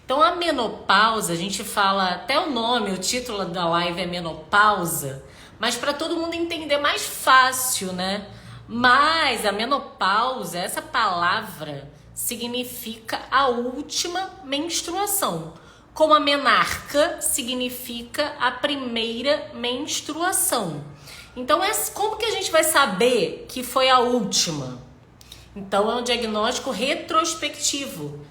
Então a menopausa, a gente fala até o nome, o título da live é menopausa, mas para todo mundo entender mais fácil, né? Mas a menopausa, essa palavra significa a última menstruação, como a menarca significa a primeira menstruação. Então, como que a gente vai saber que foi a última? Então, é um diagnóstico retrospectivo.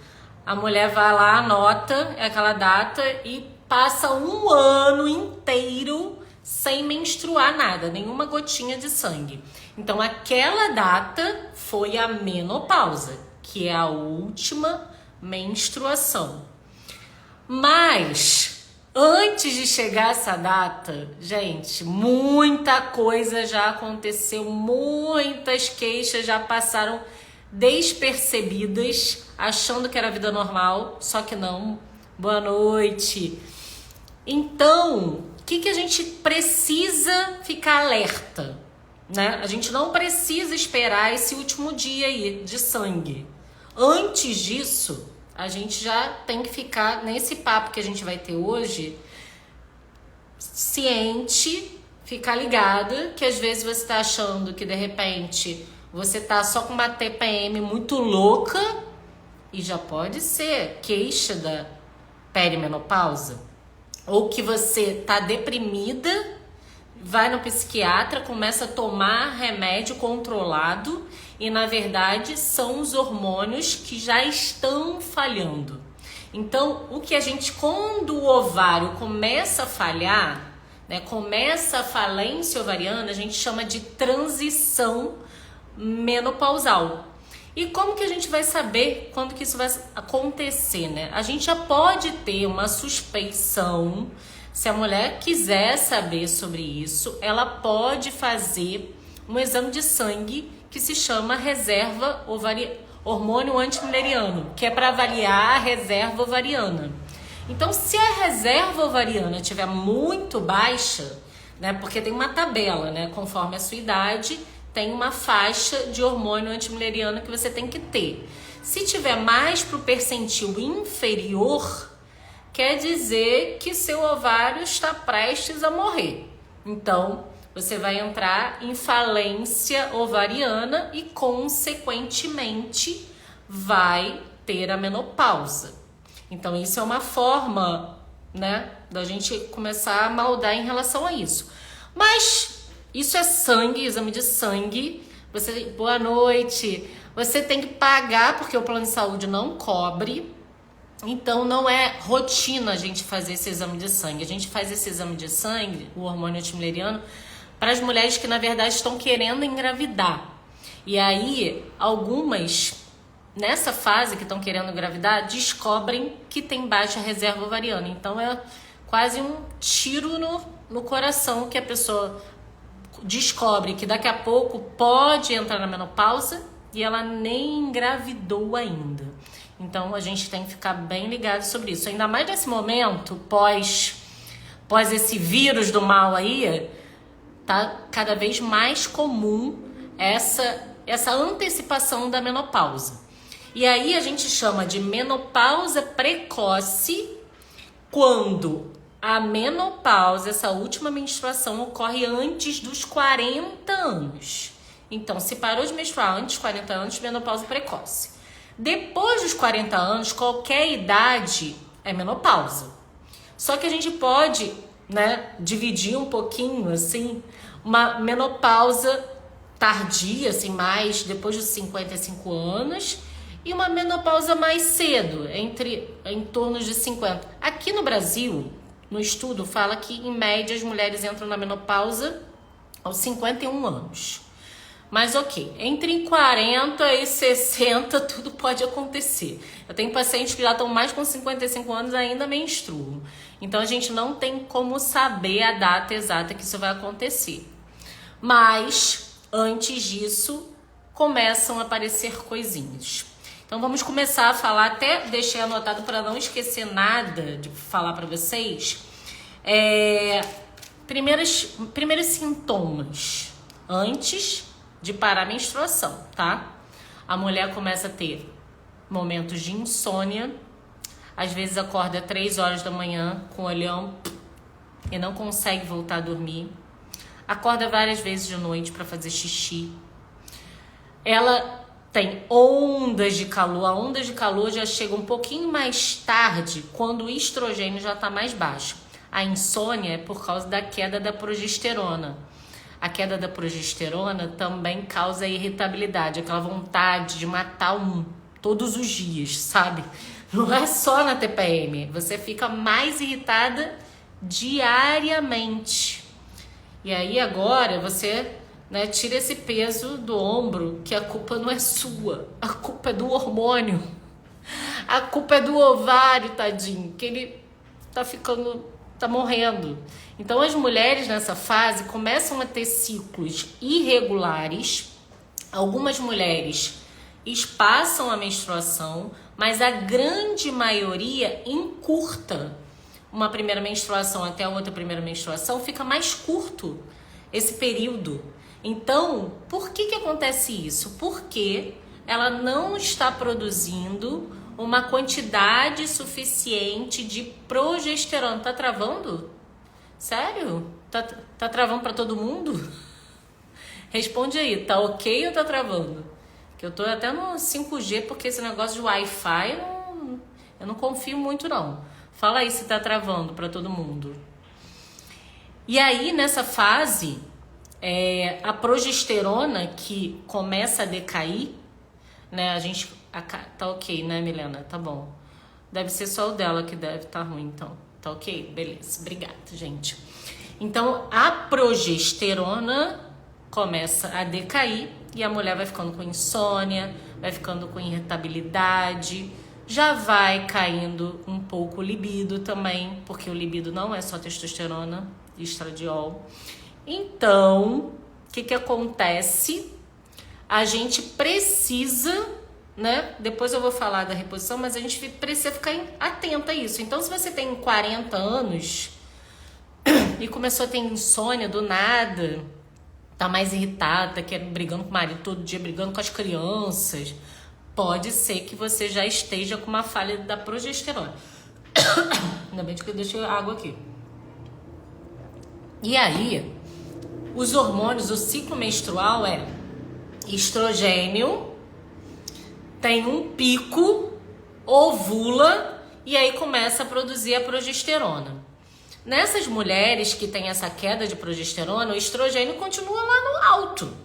A mulher vai lá, anota aquela data e passa um ano inteiro sem menstruar nada, nenhuma gotinha de sangue. Então, aquela data foi a menopausa, que é a última menstruação. Mas, antes de chegar essa data, gente, muita coisa já aconteceu, muitas queixas já passaram despercebidas, achando que era vida normal, só que não. Boa noite. Então, o que a gente precisa ficar alerta, né? A gente não precisa esperar esse último dia aí de sangue. Antes disso, a gente já tem que ficar nesse papo que a gente vai ter hoje, ciente, ficar ligada, que às vezes você tá achando que de repente você tá só com uma TPM muito louca e já pode ser queixa da perimenopausa, ou que você tá deprimida, vai no psiquiatra, começa a tomar remédio controlado e na verdade são os hormônios que já estão falhando. Então, o que a gente, quando o ovário começa a falhar, né, começa a falência ovariana, a gente chama de transição menopausal. E como que a gente vai saber quando que isso vai acontecer, né? A gente já pode ter uma suspeição. Se a mulher quiser saber sobre isso, ela pode fazer um exame de sangue que se chama reserva hormônio antimileriano, que é para avaliar a reserva ovariana. Então, se a reserva ovariana estiver muito baixa, né, porque tem uma tabela, né, conforme a sua idade, tem uma faixa de hormônio antimileriano que você tem que ter. Se tiver mais para o percentil inferior, quer dizer que seu ovário está prestes a morrer. Então, você vai entrar em falência ovariana e, consequentemente, vai ter a menopausa. Então, isso é uma forma, né, da gente começar a maldar em relação a isso. Mas isso é sangue, exame de sangue. Você, boa noite. Você tem que pagar porque o plano de saúde não cobre. Então, não é rotina a gente fazer esse exame de sangue. A gente faz esse exame de sangue, o hormônio antimileriano, para as mulheres que, na verdade, estão querendo engravidar. E aí, algumas, nessa fase que estão querendo engravidar, descobrem que tem baixa reserva ovariana. Então, é quase um tiro no coração que a pessoa descobre que daqui a pouco pode entrar na menopausa e ela nem engravidou ainda. Então, a gente tem que ficar bem ligado sobre isso. Ainda mais nesse momento, pós esse vírus do mal aí, tá cada vez mais comum essa antecipação da menopausa. E aí a gente chama de menopausa precoce quando a menopausa, essa última menstruação, ocorre antes dos 40 anos. Então, se parou de menstruar antes dos 40 anos, menopausa precoce. Depois dos 40 anos, qualquer idade é menopausa. Só que a gente pode, né, dividir um pouquinho, assim, uma menopausa tardia, assim, mais depois dos 55 anos, e uma menopausa mais cedo, em torno de 50. Aqui no Brasil, no estudo, fala que, em média, as mulheres entram na menopausa aos 51 anos. Mas ok, entre 40 e 60 tudo pode acontecer. Eu tenho pacientes que já estão mais com 55 anos e ainda menstruam. Então a gente não tem como saber a data exata que isso vai acontecer. Mas antes disso começam a aparecer coisinhas. Então vamos começar a falar, até deixei anotado para não esquecer nada de falar para vocês. Primeiros sintomas antes de parar a menstruação, tá? A mulher começa a ter momentos de insônia, Às vezes acorda 3 horas da manhã com o olhão e não consegue voltar a dormir. Acorda várias vezes de noite para fazer xixi. Ela tem ondas de calor. A onda de calor já chega um pouquinho mais tarde, quando o estrogênio já está mais baixo. A insônia é por causa da queda da progesterona. A queda da progesterona também causa irritabilidade, aquela vontade de matar todos os dias, sabe? Não é só na TPM, você fica mais irritada diariamente. E aí agora você, né, tira esse peso do ombro, que a culpa não é sua, a culpa é do hormônio, a culpa é do ovário, tadinho, que ele tá morrendo. Então as mulheres nessa fase começam a ter ciclos irregulares. Algumas mulheres espaçam a menstruação, mas a grande maioria encurta. Uma primeira menstruação até a outra primeira menstruação fica mais curto esse período. Então, por que acontece isso? Porque ela não está produzindo uma quantidade suficiente de progesterona. Tá travando? Sério? Tá travando pra todo mundo? Responde aí, tá ok ou tá travando? Que eu tô até no 5G, porque esse negócio de Wi-Fi eu não confio muito não. Fala aí se tá travando pra todo mundo. E aí, nessa fase, a progesterona que começa a decair, né? Tá ok, né, Milena? Tá bom. Deve ser só o dela que deve estar ruim, então. Tá ok? Beleza. Obrigada, gente. Então, a progesterona começa a decair e a mulher vai ficando com insônia, vai ficando com irritabilidade, já vai caindo um pouco o libido também, porque o libido não é só testosterona e estradiol. Então, o que acontece? A gente precisa, né? Depois eu vou falar da reposição, mas a gente precisa ficar atenta a isso. Então, se você tem 40 anos e começou a ter insônia do nada, tá mais irritada, brigando com o marido todo dia, brigando com as crianças, pode ser que você já esteja com uma falha da progesterona. Ainda bem que eu deixei água aqui. E aí, os hormônios, o ciclo menstrual é estrogênio, tem um pico, ovula e aí começa a produzir a progesterona. Nessas mulheres que têm essa queda de progesterona, o estrogênio continua lá no alto,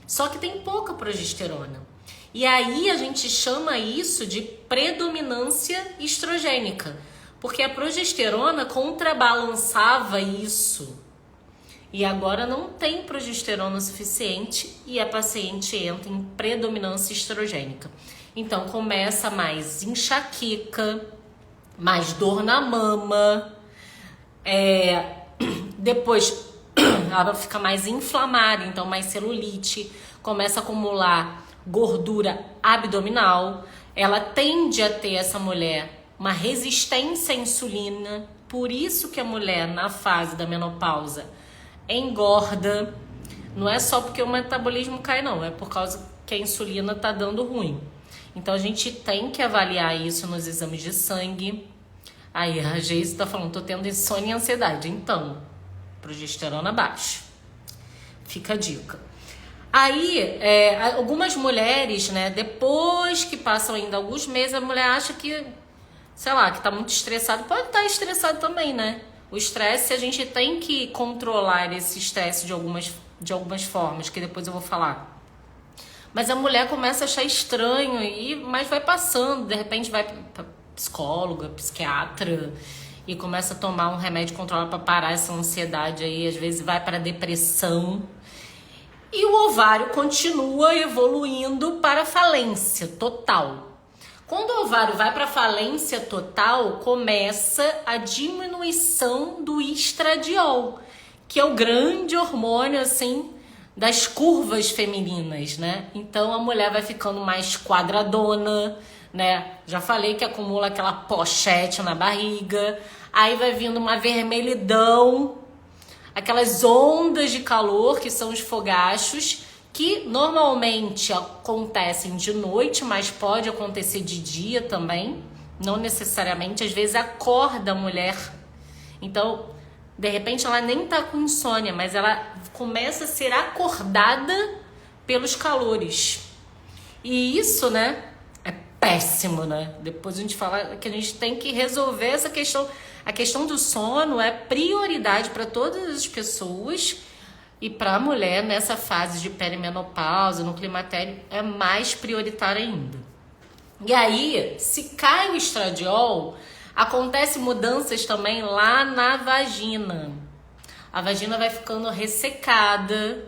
só que tem pouca progesterona. E aí a gente chama isso de predominância estrogênica, porque a progesterona contrabalançava isso. E agora não tem progesterona suficiente e a paciente entra em predominância estrogênica. Então começa mais enxaqueca, mais dor na mama, depois ela fica mais inflamada, então mais celulite, começa a acumular gordura abdominal, ela tende a ter, essa mulher, uma resistência à insulina, por isso que a mulher na fase da menopausa engorda, não é só porque o metabolismo cai não, é por causa que a insulina tá dando ruim. Então a gente tem que avaliar isso nos exames de sangue. Aí a Geise tá falando, tô tendo insônia e ansiedade, então progesterona baixa, fica a dica. Aí, algumas mulheres, né, depois que passam ainda alguns meses, a mulher acha que, sei lá, que tá muito estressado. Pode estar estressado também, né? O estresse, a gente tem que controlar esse estresse de algumas formas, que depois eu vou falar. Mas a mulher começa a achar estranho, mas vai passando, de repente vai pra psicóloga, psiquiatra, e começa a tomar um remédio controlado para parar essa ansiedade aí, às vezes vai para depressão. E o ovário continua evoluindo para falência total. Quando o ovário vai para falência total, começa a diminuição do estradiol, que é o grande hormônio, assim, das curvas femininas, né? Então a mulher vai ficando mais quadradona, né? Já falei que acumula aquela pochete na barriga, aí vai vindo uma vermelhidão, aquelas ondas de calor que são os fogachos, que normalmente acontecem de noite, mas pode acontecer de dia também, não necessariamente, às vezes acorda a mulher. Então, de repente ela nem tá com insônia, mas ela começa a ser acordada pelos calores. E isso, né, é péssimo, né? Depois a gente fala que a gente tem que resolver essa questão. A questão do sono é prioridade para todas as pessoas e para a mulher nessa fase de perimenopausa, no climatério, é mais prioritário ainda. E aí, se cai o estradiol, acontece mudanças também lá na vagina. A vagina vai ficando ressecada,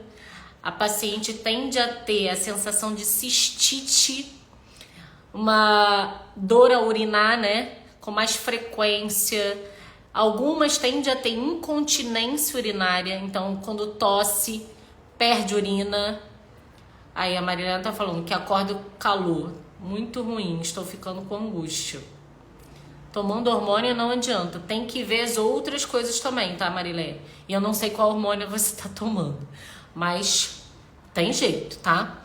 a paciente tende a ter a sensação de cistite, uma dor a urinar, né, com mais frequência. Algumas tendem a ter incontinência urinária, então quando tosse, perde urina. Aí a Marilena tá falando que acorda o calor, muito ruim, estou ficando com angústia. Tomando hormônio não adianta, tem que ver as outras coisas também, tá, Marilene? E eu não sei qual hormônio você tá tomando, mas tem jeito, tá?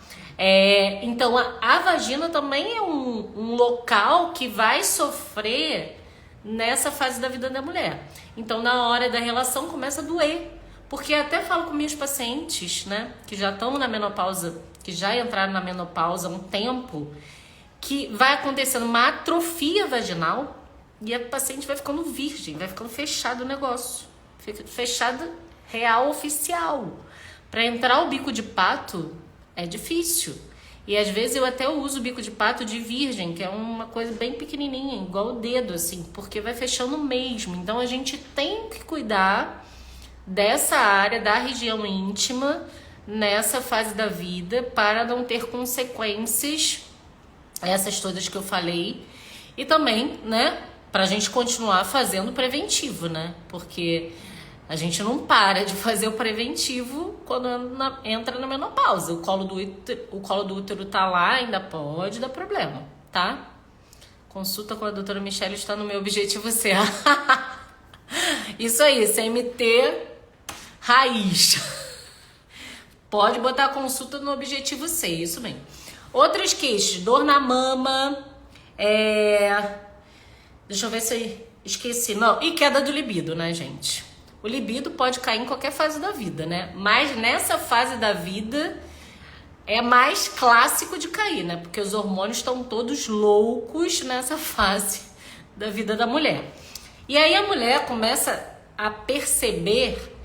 Então a vagina também é um local que vai sofrer nessa fase da vida da mulher. Então na hora da relação começa a doer, porque até falo com meus pacientes, né, que já estão na menopausa, que já entraram na menopausa há um tempo, que vai acontecendo uma atrofia vaginal e a paciente vai ficando virgem, vai ficando fechado o negócio, fechado real oficial. Para entrar o bico de pato é difícil. E às vezes eu até uso o bico de pato de virgem, que é uma coisa bem pequenininha, igual o dedo, assim, porque vai fechando mesmo. Então a gente tem que cuidar dessa área, da região íntima, nessa fase da vida, para não ter consequências, essas todas que eu falei. E também, né, pra gente continuar fazendo preventivo, né? Porque a gente não para de fazer o preventivo quando entra na menopausa. O colo do útero tá lá, ainda pode dar problema, tá? Consulta com a doutora Michelle está no meu objetivo C. Isso aí, CMT raiz. Pode botar a consulta no objetivo C, isso mesmo. Outras queixas, dor na mama, deixa eu ver se eu esqueci. Não, e queda do libido, né, gente? O libido pode cair em qualquer fase da vida, né? Mas nessa fase da vida é mais clássico de cair, né? Porque os hormônios estão todos loucos nessa fase da vida da mulher. E aí a mulher começa a perceber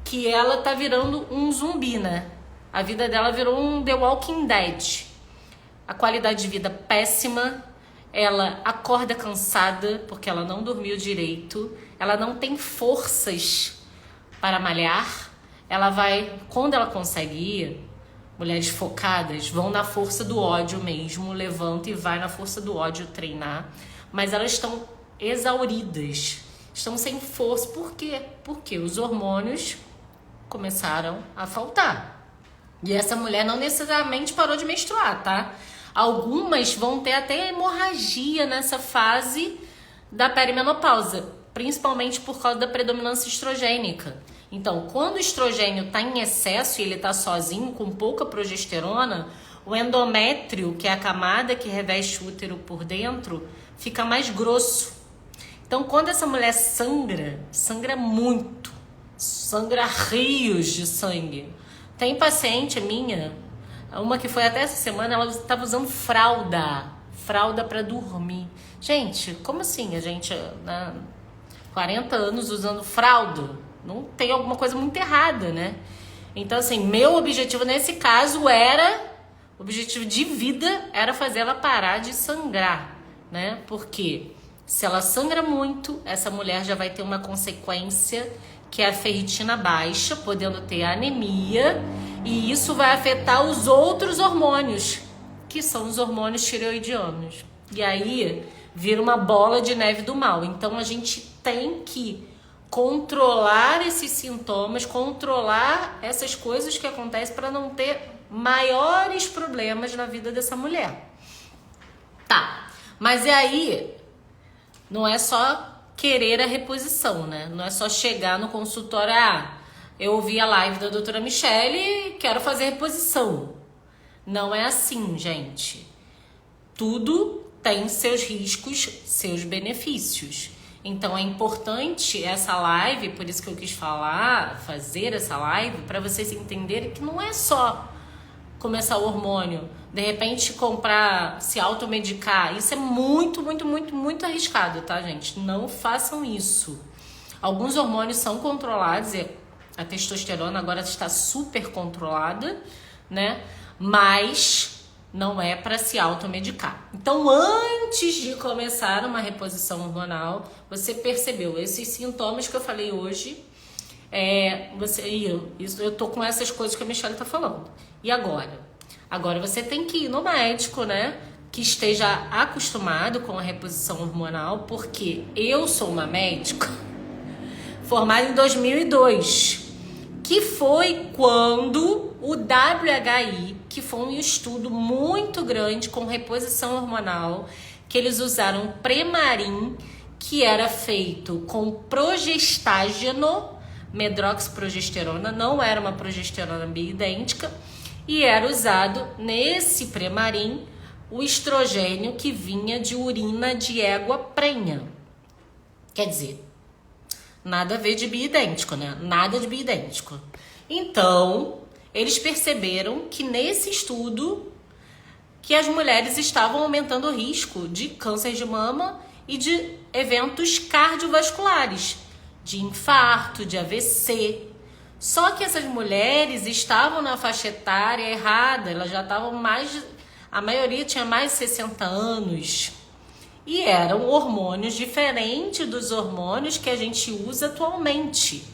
que ela tá virando um zumbi, né? A vida dela virou um The Walking Dead. A qualidade de vida péssima, ela acorda cansada porque ela não dormiu direito, ela não tem forças para malhar, ela vai, quando ela consegue ir, mulheres focadas vão na força do ódio mesmo, levanta e vai na força do ódio treinar, mas elas estão exauridas, estão sem força. Por quê? Porque os hormônios começaram a faltar. E essa mulher não necessariamente parou de menstruar, tá? Algumas vão ter até hemorragia nessa fase da perimenopausa, principalmente por causa da predominância estrogênica. Então, quando o estrogênio está em excesso e ele está sozinho, com pouca progesterona, o endométrio, que é a camada que reveste o útero por dentro, fica mais grosso. Então, quando essa mulher sangra muito, sangra rios de sangue. Tem paciente minha, uma que foi até essa semana, ela estava usando fralda para dormir. Gente, como assim a gente, 40 anos usando fralda? Não tem alguma coisa muito errada, né? Então, assim, meu objetivo nesse caso o objetivo de vida era fazer ela parar de sangrar, né? Porque se ela sangra muito, essa mulher já vai ter uma consequência que é a ferritina baixa, podendo ter anemia, e isso vai afetar os outros hormônios, que são os hormônios tireoidianos. E aí vira uma bola de neve do mal. Então a gente tem que controlar esses sintomas, controlar essas coisas que acontecem para não ter maiores problemas na vida dessa mulher. Tá, mas e aí não é só querer a reposição, né? Não é só chegar no consultório, eu ouvi a live da doutora Michelle e quero fazer reposição. Não é assim, gente. Tudo tem seus riscos, seus benefícios. Então é importante essa live, por isso que eu quis fazer essa live, para vocês entenderem que não é só começar o hormônio, de repente comprar, se automedicar. Isso é muito, muito, muito, muito arriscado, tá, gente? Não façam isso. Alguns hormônios são controlados, e a testosterona agora está super controlada, né? Mas não é para se automedicar. Então, antes de começar uma reposição hormonal, você percebeu esses sintomas que eu falei hoje. Eu tô com essas coisas que a Michelle tá falando. E agora? Agora você tem que ir no médico, né? Que esteja acostumado com a reposição hormonal, porque eu sou uma médica formada em 2002, que foi quando o WHI, que foi um estudo muito grande com reposição hormonal, que eles usaram Premarin, que era feito com progestágeno, medroxiprogesterona, não era uma progesterona bioidêntica, e era usado nesse Premarin o estrogênio que vinha de urina de égua prenha. Quer dizer, nada a ver de bioidêntico, né? Nada de bioidêntico. Então, eles perceberam que nesse estudo que as mulheres estavam aumentando o risco de câncer de mama e de eventos cardiovasculares, de infarto, de AVC. Só que essas mulheres estavam na faixa etária errada, elas já estavam a maioria tinha mais de 60 anos. E eram hormônios diferentes dos hormônios que a gente usa atualmente.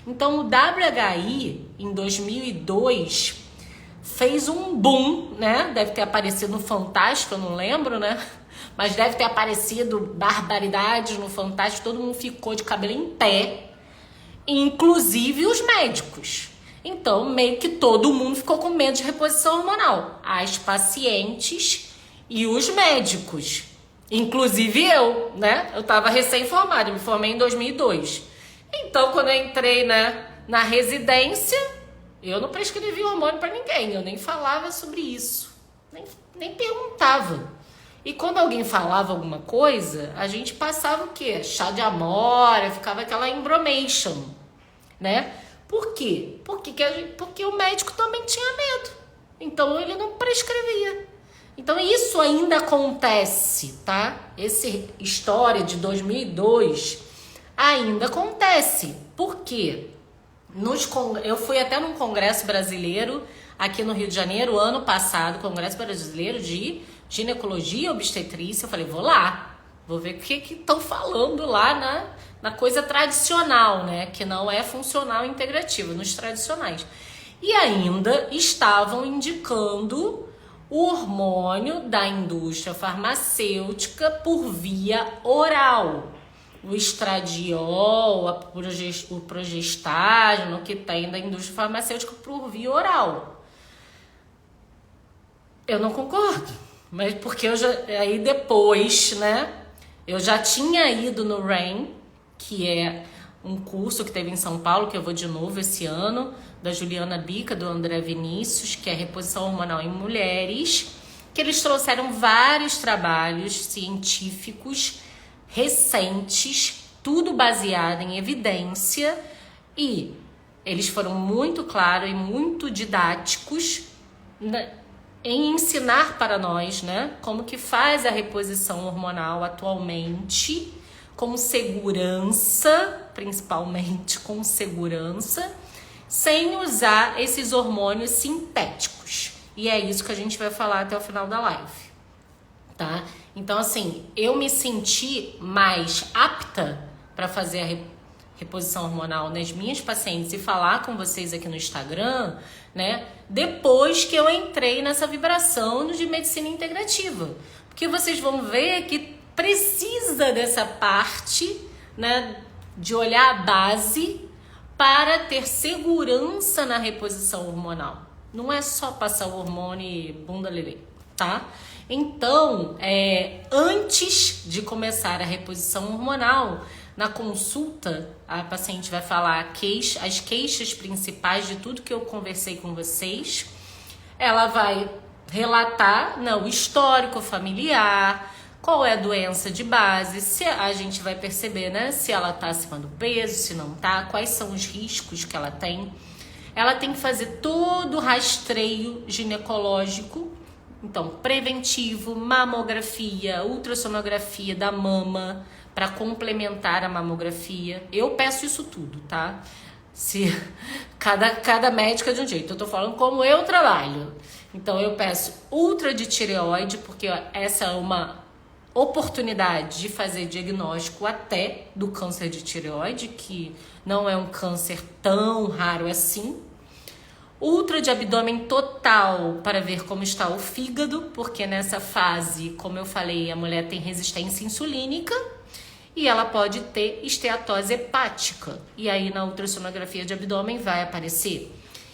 Então o WHI, em 2002, fez um boom, né? Deve ter aparecido no Fantástico, eu não lembro, né? Mas deve ter aparecido barbaridades no Fantástico, todo mundo ficou de cabelo em pé, inclusive os médicos. Então, meio que todo mundo ficou com medo de reposição hormonal. As pacientes e os médicos. Inclusive eu, né? Eu tava recém-formada, eu me formei em 2002. Então, quando eu entrei, né, na residência, eu não prescrevi hormônio pra ninguém. Eu nem falava sobre isso. Nem perguntava. E quando alguém falava alguma coisa, a gente passava o quê? Chá de amora, ficava aquela embromation, né? Por quê? Porque o médico também tinha medo. Então, ele não prescrevia. Então, isso ainda acontece, tá? Essa história de 2002 ainda acontece. Por quê? Eu fui até num congresso brasileiro aqui no Rio de Janeiro, ano passado, Congresso Brasileiro de Ginecologia e Obstetrícia. Eu falei, vou lá, vou ver o que estão falando lá na coisa tradicional, né? Que não é funcional e integrativa, nos tradicionais. E ainda estavam indicando o hormônio da indústria farmacêutica por via oral. O estradiol, o progestágeno que tem da indústria farmacêutica por via oral. Eu não concordo, mas porque aí depois, né, eu já tinha ido no RAIN, que é um curso que teve em São Paulo, que eu vou de novo esse ano, da Juliana Bica, do André Vinícius, que é reposição hormonal em mulheres, que eles trouxeram vários trabalhos científicos recentes, tudo baseado em evidência, e eles foram muito claros e muito didáticos em ensinar para nós, né, como que faz a reposição hormonal atualmente, com segurança, principalmente com segurança, sem usar esses hormônios sintéticos. E é isso que a gente vai falar até o final da live, tá? Então, assim, eu me senti mais apta para fazer a reposição hormonal nas minhas pacientes e falar com vocês aqui no Instagram, né? Depois que eu entrei nessa vibração de medicina integrativa. Porque vocês vão ver que precisa dessa parte, né, de olhar a base para ter segurança na reposição hormonal. Não é só passar o hormônio e bunda lelê, tá? Então, antes de começar a reposição hormonal, na consulta, a paciente vai falar as queixas principais de tudo que eu conversei com vocês. Ela vai relatar o histórico familiar, qual é a doença de base, se a gente vai perceber, né, se ela tá acima do peso, se não tá, quais são os riscos que ela tem. Ela tem que fazer todo o rastreio ginecológico, então preventivo, mamografia, ultrassonografia da mama, para complementar a mamografia. Eu peço isso tudo, tá? Se cada médica é de um jeito. Eu tô falando como eu trabalho. Então eu peço ultra de tireoide, porque essa é uma oportunidade de fazer diagnóstico até do câncer de tireoide, que não é um câncer tão raro assim. Ultra de abdômen total para ver como está o fígado, porque nessa fase, como eu falei, a mulher tem resistência insulínica e ela pode ter esteatose hepática. E aí na ultrassonografia de abdômen vai aparecer.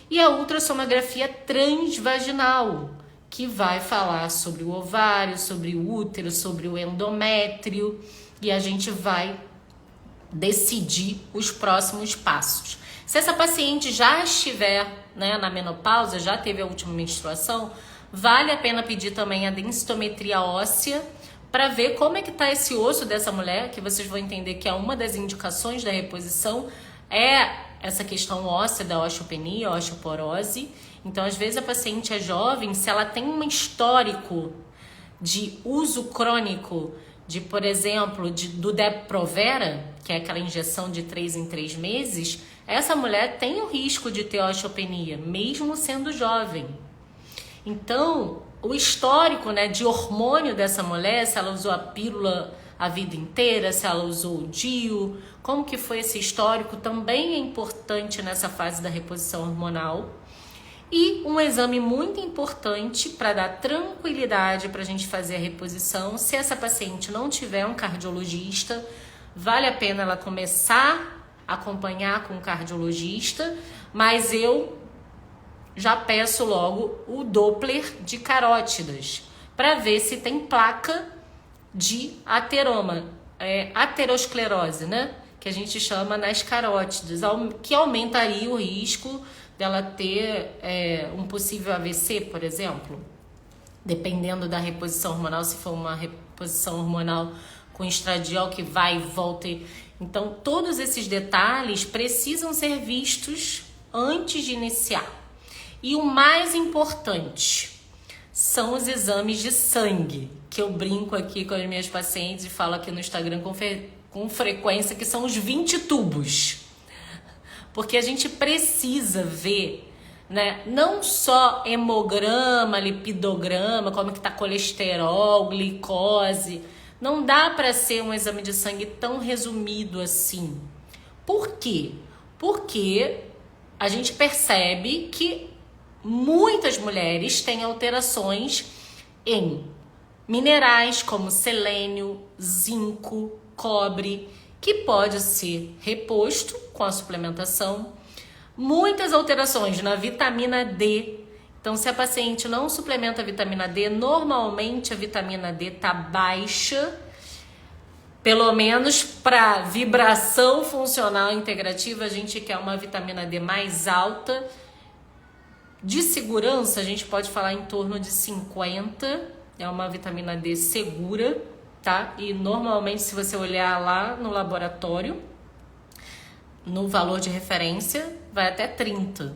E a ultrassonografia transvaginal, que vai falar sobre o ovário, sobre o útero, sobre o endométrio, e a gente vai decidir os próximos passos. Se essa paciente já estiver, né, na menopausa, já teve a última menstruação, vale a pena pedir também a densitometria óssea para ver como é que está esse osso dessa mulher, que vocês vão entender que é uma das indicações da reposição, é essa questão óssea da osteopenia, osteoporose. Então, às vezes a paciente é jovem, se ela tem um histórico de uso crônico de, por exemplo, do Depo-Provera, que é aquela injeção de 3 em 3 meses, essa mulher tem o risco de ter osteopenia, mesmo sendo jovem. Então, o histórico, né, de hormônio dessa mulher, se ela usou a pílula a vida inteira, se ela usou o DIU, como que foi esse histórico, também é importante nessa fase da reposição hormonal. E um exame muito importante para dar tranquilidade para a gente fazer a reposição, se essa paciente não tiver um cardiologista, vale a pena ela começar a acompanhar com o cardiologista, mas eu já peço logo o Doppler de carótidas, para ver se tem placa de ateroma, aterosclerose, né? Que a gente chama nas carótidas, que aumentaria o risco dela ter um possível AVC, por exemplo, dependendo da reposição hormonal, se for uma reposição hormonal com estradiol que vai e volta. Então, todos esses detalhes precisam ser vistos antes de iniciar. E o mais importante são os exames de sangue, que eu brinco aqui com as minhas pacientes e falo aqui no Instagram com frequência, que são os 20 tubos. Porque a gente precisa ver, né, não só hemograma, lipidograma, como que tá colesterol, glicose. Não dá para ser um exame de sangue tão resumido assim. Por quê? Porque a gente percebe que muitas mulheres têm alterações em minerais como selênio, zinco, cobre, que pode ser reposto com a suplementação. Muitas alterações na vitamina D. Então, se a paciente não suplementa a vitamina D, normalmente a vitamina D está baixa, pelo menos para vibração funcional integrativa, a gente quer uma vitamina D mais alta. De segurança, a gente pode falar em torno de 50, é uma vitamina D segura, tá? E normalmente, se você olhar lá no laboratório, no valor de referência, vai até 30.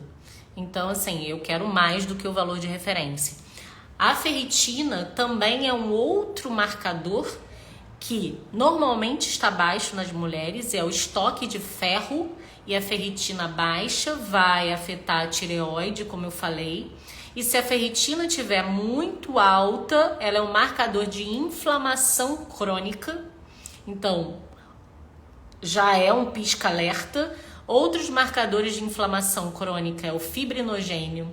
Então, assim, eu quero mais do que o valor de referência. A ferritina também é um outro marcador que normalmente está baixo nas mulheres, é o estoque de ferro, e a ferritina baixa vai afetar a tireoide, como eu falei. E se a ferritina estiver muito alta, ela é um marcador de inflamação crônica. Então, já é um pisca-alerta. Outros marcadores de inflamação crônica é o fibrinogênio,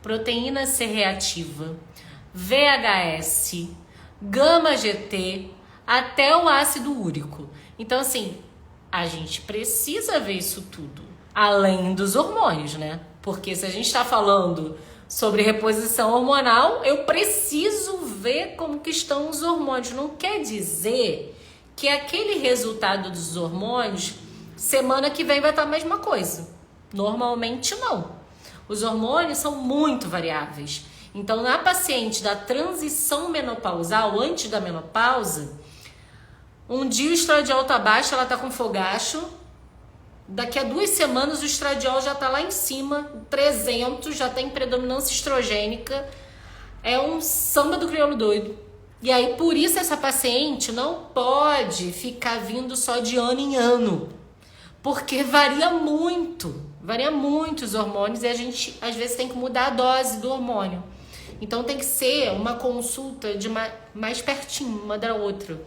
proteína C reativa, VHS, gama-GT, até o ácido úrico. Então, assim, a gente precisa ver isso tudo, além dos hormônios, né? Porque se a gente está falando sobre reposição hormonal, eu preciso ver como que estão os hormônios. Não quer dizer que aquele resultado dos hormônios, semana que vem vai estar a mesma coisa. Normalmente não. Os hormônios são muito variáveis. Então, na paciente da transição menopausal, antes da menopausa, um dia o estradiol tá baixo, ela tá com fogacho. Daqui a 2 semanas o estradiol já tá lá em cima, 300, já tem predominância estrogênica. É um samba do crioulo doido. E aí, por isso, essa paciente não pode ficar vindo só de ano em ano. Porque varia muito os hormônios e a gente, às vezes, tem que mudar a dose do hormônio. Então, tem que ser uma consulta de mais pertinho, uma da outra.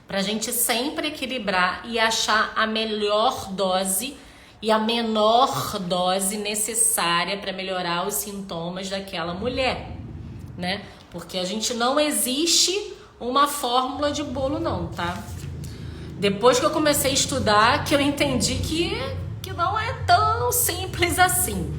Pra gente sempre equilibrar e achar a melhor dose e a menor dose necessária para melhorar os sintomas daquela mulher, né? Porque a gente não existe uma fórmula de bolo não, tá? Depois que eu comecei a estudar, que eu entendi que não é tão simples assim.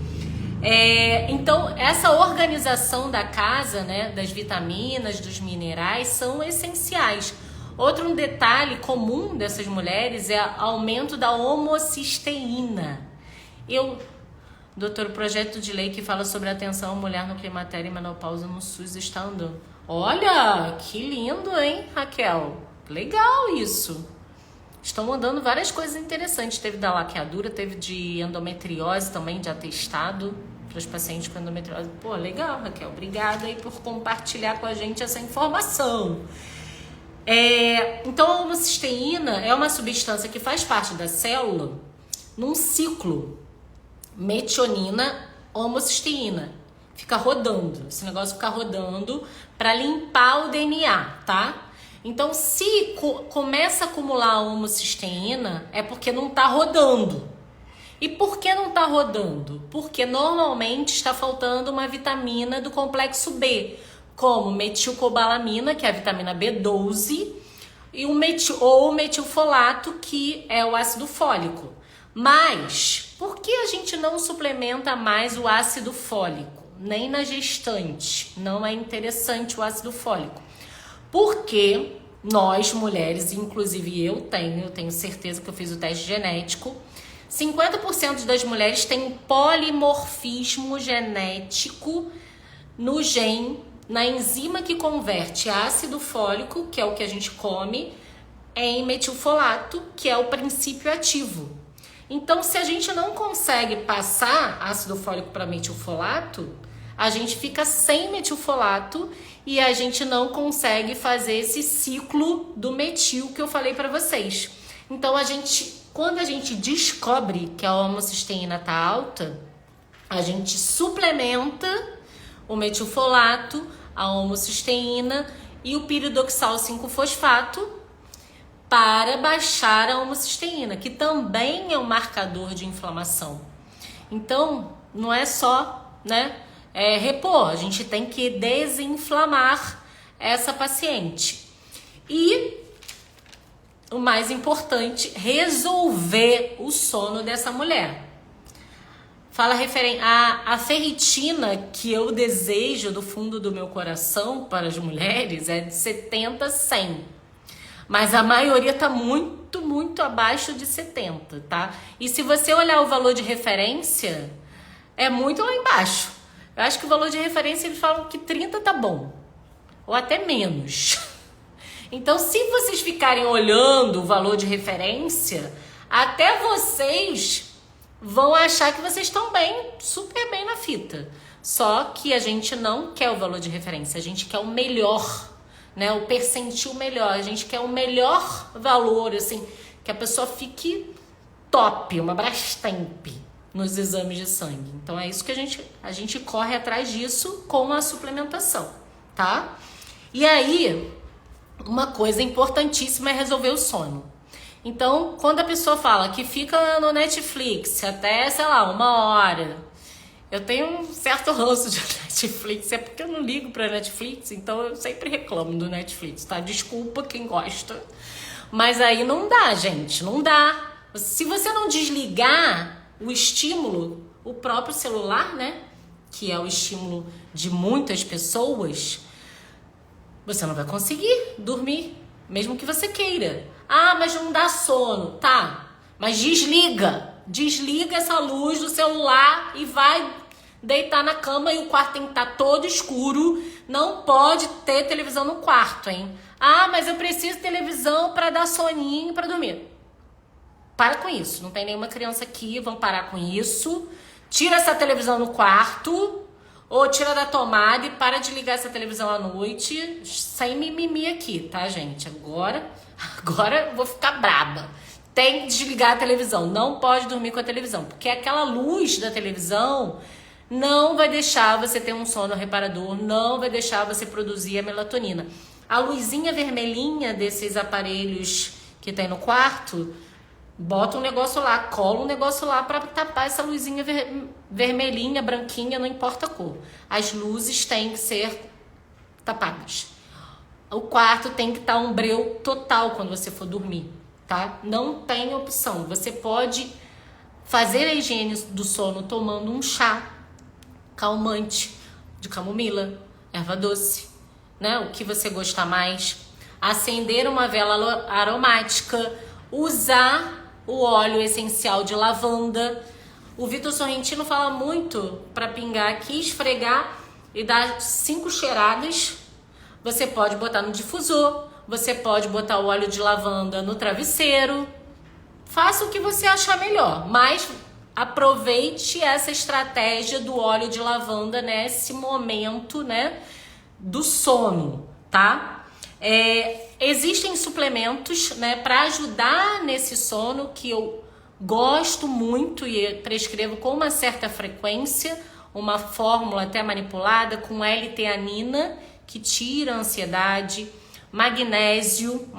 Então, essa organização da casa, né, das vitaminas, dos minerais, são essenciais. Outro detalhe comum dessas mulheres é o aumento da homocisteína. Doutor, o projeto de lei que fala sobre a atenção à mulher no climatério e menopausa no SUS está andando. Olha, que lindo, hein, Raquel? Legal isso. Estão andando várias coisas interessantes. Teve da laqueadura, teve de endometriose também, de atestado para os pacientes com endometriose. Pô, legal, Raquel. Obrigada aí por compartilhar com a gente essa informação. Então, a homocisteína é uma substância que faz parte da célula num ciclo metionina, homocisteína. Fica rodando. Esse negócio fica rodando para limpar o DNA, tá? Então, se começa a acumular a homocisteína, é porque não tá rodando. E por que não tá rodando? Porque normalmente está faltando uma vitamina do complexo B, como metilcobalamina, que é a vitamina B12, e o metilfolato, que é o ácido fólico. Mas, por que a gente não suplementa mais o ácido fólico? Nem na gestante, não é interessante o ácido fólico. Porque nós, mulheres, inclusive eu tenho certeza que eu fiz o teste genético, 50% das mulheres têm polimorfismo genético no gene, na enzima que converte ácido fólico, que é o que a gente come, em metilfolato, que é o princípio ativo. Então, se a gente não consegue passar ácido fólico para metilfolato, a gente fica sem metilfolato e a gente não consegue fazer esse ciclo do metil que eu falei para vocês. Então, quando a gente descobre que a homocisteína está alta, a gente suplementa o metilfolato, a homocisteína e o piridoxal 5-fosfato para baixar a homocisteína, que também é um marcador de inflamação. Então, não é só, repor, a gente tem que desinflamar essa paciente. E o mais importante, resolver o sono dessa mulher. Fala referente a ferritina que eu desejo do fundo do meu coração para as mulheres é de 70 a 100. Mas a maioria tá muito, muito abaixo de 70, tá? E se você olhar o valor de referência, é muito lá embaixo. Eu acho que o valor de referência eles falam que 30 tá bom. Ou até menos. Então, se vocês ficarem olhando o valor de referência, até vocês vão achar que vocês estão bem, super bem na fita. Só que a gente não quer o valor de referência, a gente quer o melhor, né? O percentil melhor, a gente quer o melhor valor, assim, que a pessoa fique top, uma Brastemp nos exames de sangue. Então é isso que a gente corre atrás disso com a suplementação, tá? E aí, uma coisa importantíssima é resolver o sono. Então, quando a pessoa fala que fica no Netflix até, 1 hora, eu tenho um certo ranço de Netflix, é porque eu não ligo pra Netflix, então eu sempre reclamo do Netflix, tá? Desculpa quem gosta, mas aí não dá, gente, não dá. Se você não desligar o estímulo, o próprio celular, né, que é o estímulo de muitas pessoas, você não vai conseguir dormir, mesmo que você queira. Ah, mas não dá sono. Tá, mas desliga essa luz do celular e vai deitar na cama e o quarto tem que estar todo escuro. Não pode ter televisão no quarto, hein? Ah, mas eu preciso de televisão para dar soninho, para dormir. Para com isso. Não tem nenhuma criança aqui, vamos parar com isso. Tira essa televisão no quarto, ou tira da tomada e para de ligar essa televisão à noite. Sem mimimi aqui, tá, gente? Agora eu vou ficar braba. Tem que desligar a televisão. Não pode dormir com a televisão, porque aquela luz da televisão não vai deixar você ter um sono reparador, não vai deixar você produzir a melatonina. A luzinha vermelhinha desses aparelhos que tem no quarto, bota um negócio lá, cola um negócio lá para tapar essa luzinha vermelhinha, branquinha, não importa a cor. As luzes têm que ser tapadas. O quarto tem que estar um breu total quando você for dormir, tá? Não tem opção. Você pode fazer a higiene do sono tomando um chá calmante de camomila, erva doce, né? O que você gostar mais. Acender uma vela aromática, usar o óleo essencial de lavanda. O Vitor Sorrentino fala muito para pingar aqui, esfregar e dar 5 cheiradas. Você pode botar no difusor, você pode botar o óleo de lavanda no travesseiro. Faça o que você achar melhor, mas aproveite essa estratégia do óleo de lavanda nesse momento, né, do sono, tá? Existem suplementos, né, para ajudar nesse sono que eu gosto muito e prescrevo com uma certa frequência, uma fórmula até manipulada com L-teanina, que tira a ansiedade. Magnésio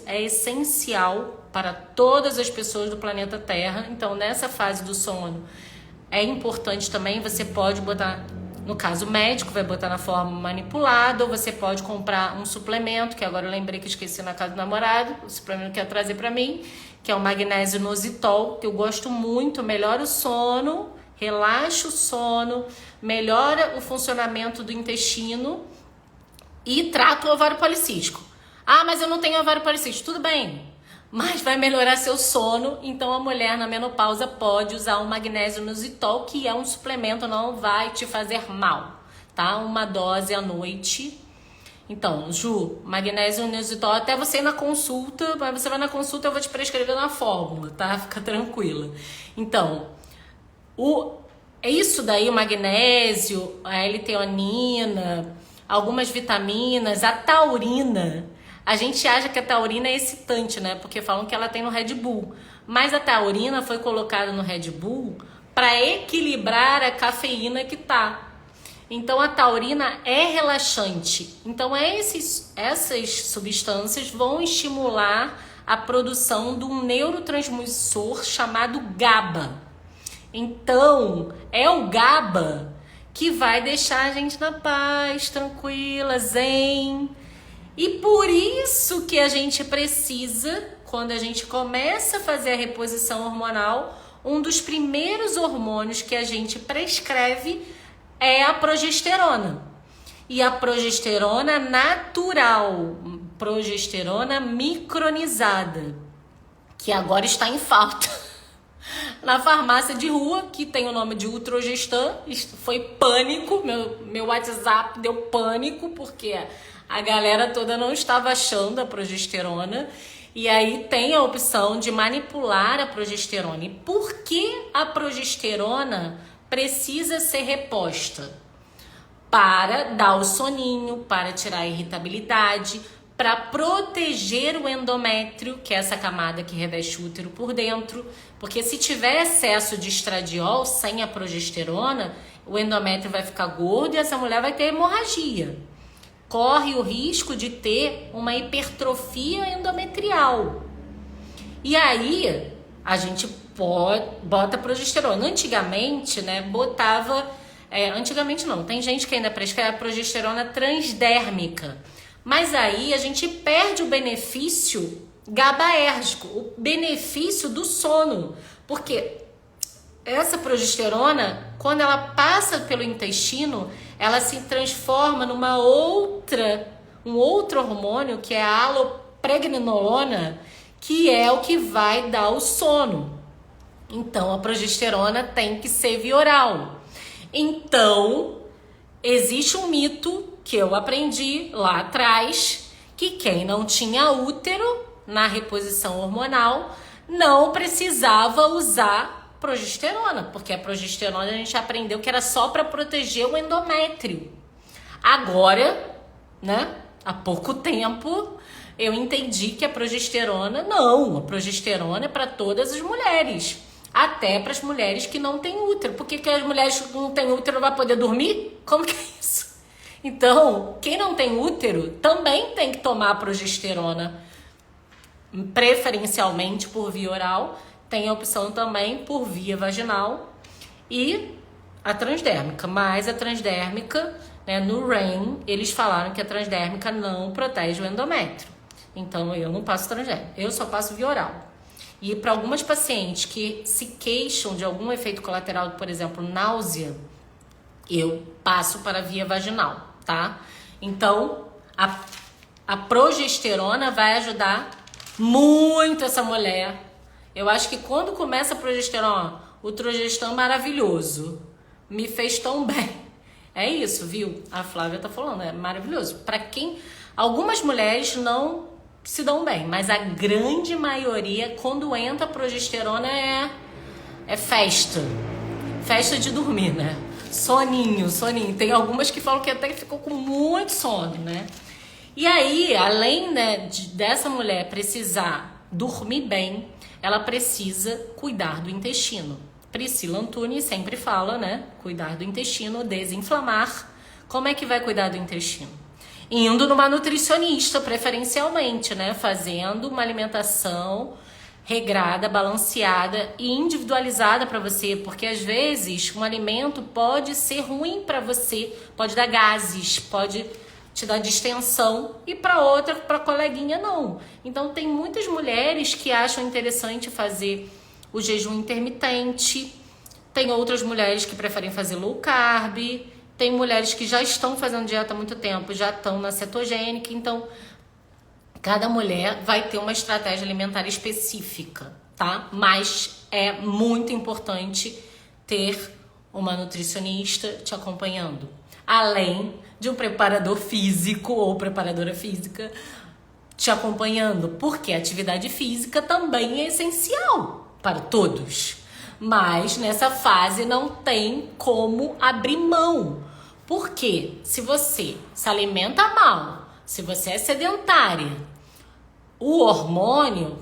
é essencial para todas as pessoas do planeta Terra. Então, nessa fase do sono, é importante também. Você pode botar, no caso médico, vai botar na forma manipulada, ou você pode comprar um suplemento, que agora eu lembrei que esqueci na casa do namorado, o suplemento que ia trazer para mim, que é o magnésio inositol, que eu gosto muito, melhora o sono, relaxa o sono, melhora o funcionamento do intestino e trata o ovário policístico. Ah, mas eu não tenho ovário policístico. Tudo bem, mas vai melhorar seu sono. Então a mulher na menopausa pode usar o magnésio inositol, que é um suplemento, não vai te fazer mal, tá? Uma dose à noite. Então, Ju, magnésio inositol, até você ir na consulta, mas você vai na consulta, eu vou te prescrever na fórmula, tá? Fica tranquila. Então, é isso daí, o magnésio, a L-teanina, algumas vitaminas, a taurina. A gente acha que a taurina é excitante, né? Porque falam que ela tem no Red Bull. Mas a taurina foi colocada no Red Bull para equilibrar a cafeína que tá. Então a taurina é relaxante. Então essas substâncias vão estimular a produção de um neurotransmissor chamado GABA. Então é o GABA que vai deixar a gente na paz, tranquila, zen. E por isso que a gente precisa, quando a gente começa a fazer a reposição hormonal, um dos primeiros hormônios que a gente prescreve é a progesterona. E a progesterona natural, progesterona micronizada, que agora está em falta na farmácia de rua, que tem o nome de Utrogestan. Isso foi pânico, meu WhatsApp deu pânico, porque a galera toda não estava achando a progesterona. E aí tem a opção de manipular a progesterona. E por que a progesterona precisa ser reposta? Para dar o soninho, para tirar a irritabilidade, para proteger o endométrio, que é essa camada que reveste o útero por dentro. Porque se tiver excesso de estradiol sem a progesterona, o endométrio vai ficar gordo e essa mulher vai ter hemorragia. Corre o risco de ter uma hipertrofia endometrial. E aí, a gente bota progesterona. Antigamente, né, botava... antigamente não, tem gente que ainda prescreve a progesterona transdérmica. Mas aí a gente perde o benefício GABAérgico, o benefício do sono. Porque essa progesterona, quando ela passa pelo intestino, ela se transforma um outro hormônio, que é a alopregnolona, que é o que vai dar o sono. Então a progesterona tem que ser via oral. Então, existe um mito que eu aprendi lá atrás, que quem não tinha útero na reposição hormonal não precisava usar progesterona, porque a progesterona a gente aprendeu que era só para proteger o endométrio. Agora, né, há pouco tempo, eu entendi que a progesterona é para todas as mulheres, até para as mulheres que não têm útero. Por que as mulheres que não têm útero não vão poder dormir? Como que é isso? Então, quem não tem útero também tem que tomar a progesterona, preferencialmente por via oral. Tem a opção também por via vaginal e a transdérmica. Mas a transdérmica, né, no RAIN, eles falaram que a transdérmica não protege o endométrio. Então, eu não passo transdérmica, eu só passo via oral. E para algumas pacientes que se queixam de algum efeito colateral, por exemplo, náusea, eu passo para via vaginal, tá? Então, a progesterona vai ajudar muito essa mulher. Eu acho que quando começa a progesterona, o Trogestan maravilhoso, me fez tão bem. É isso, viu? A Flávia tá falando, é maravilhoso. Para quem... Algumas mulheres não se dão bem, mas a grande maioria, quando entra a progesterona, é festa. Festa de dormir, né? Soninho. Tem algumas que falam que até ficou com muito sono, né? E aí, além, né, dessa mulher precisar dormir bem, ela precisa cuidar do intestino. Priscila Antunes sempre fala, né? Cuidar do intestino, desinflamar. Como é que vai cuidar do intestino? Indo numa nutricionista, preferencialmente, né? Fazendo uma alimentação regrada, balanceada e individualizada para você, porque às vezes um alimento pode ser ruim para você, pode dar gases, pode te dar distensão, e para outra, para coleguinha não. Então tem muitas mulheres que acham interessante fazer o jejum intermitente, tem outras mulheres que preferem fazer low carb, tem mulheres que já estão fazendo dieta há muito tempo, já estão na cetogênica. Então cada mulher vai ter uma estratégia alimentar específica, tá? Mas é muito importante ter uma nutricionista te acompanhando, além de um preparador físico ou preparadora física te acompanhando, porque a atividade física também é essencial para todos. Mas nessa fase não tem como abrir mão, porque se você se alimenta mal, se você é sedentária, o hormônio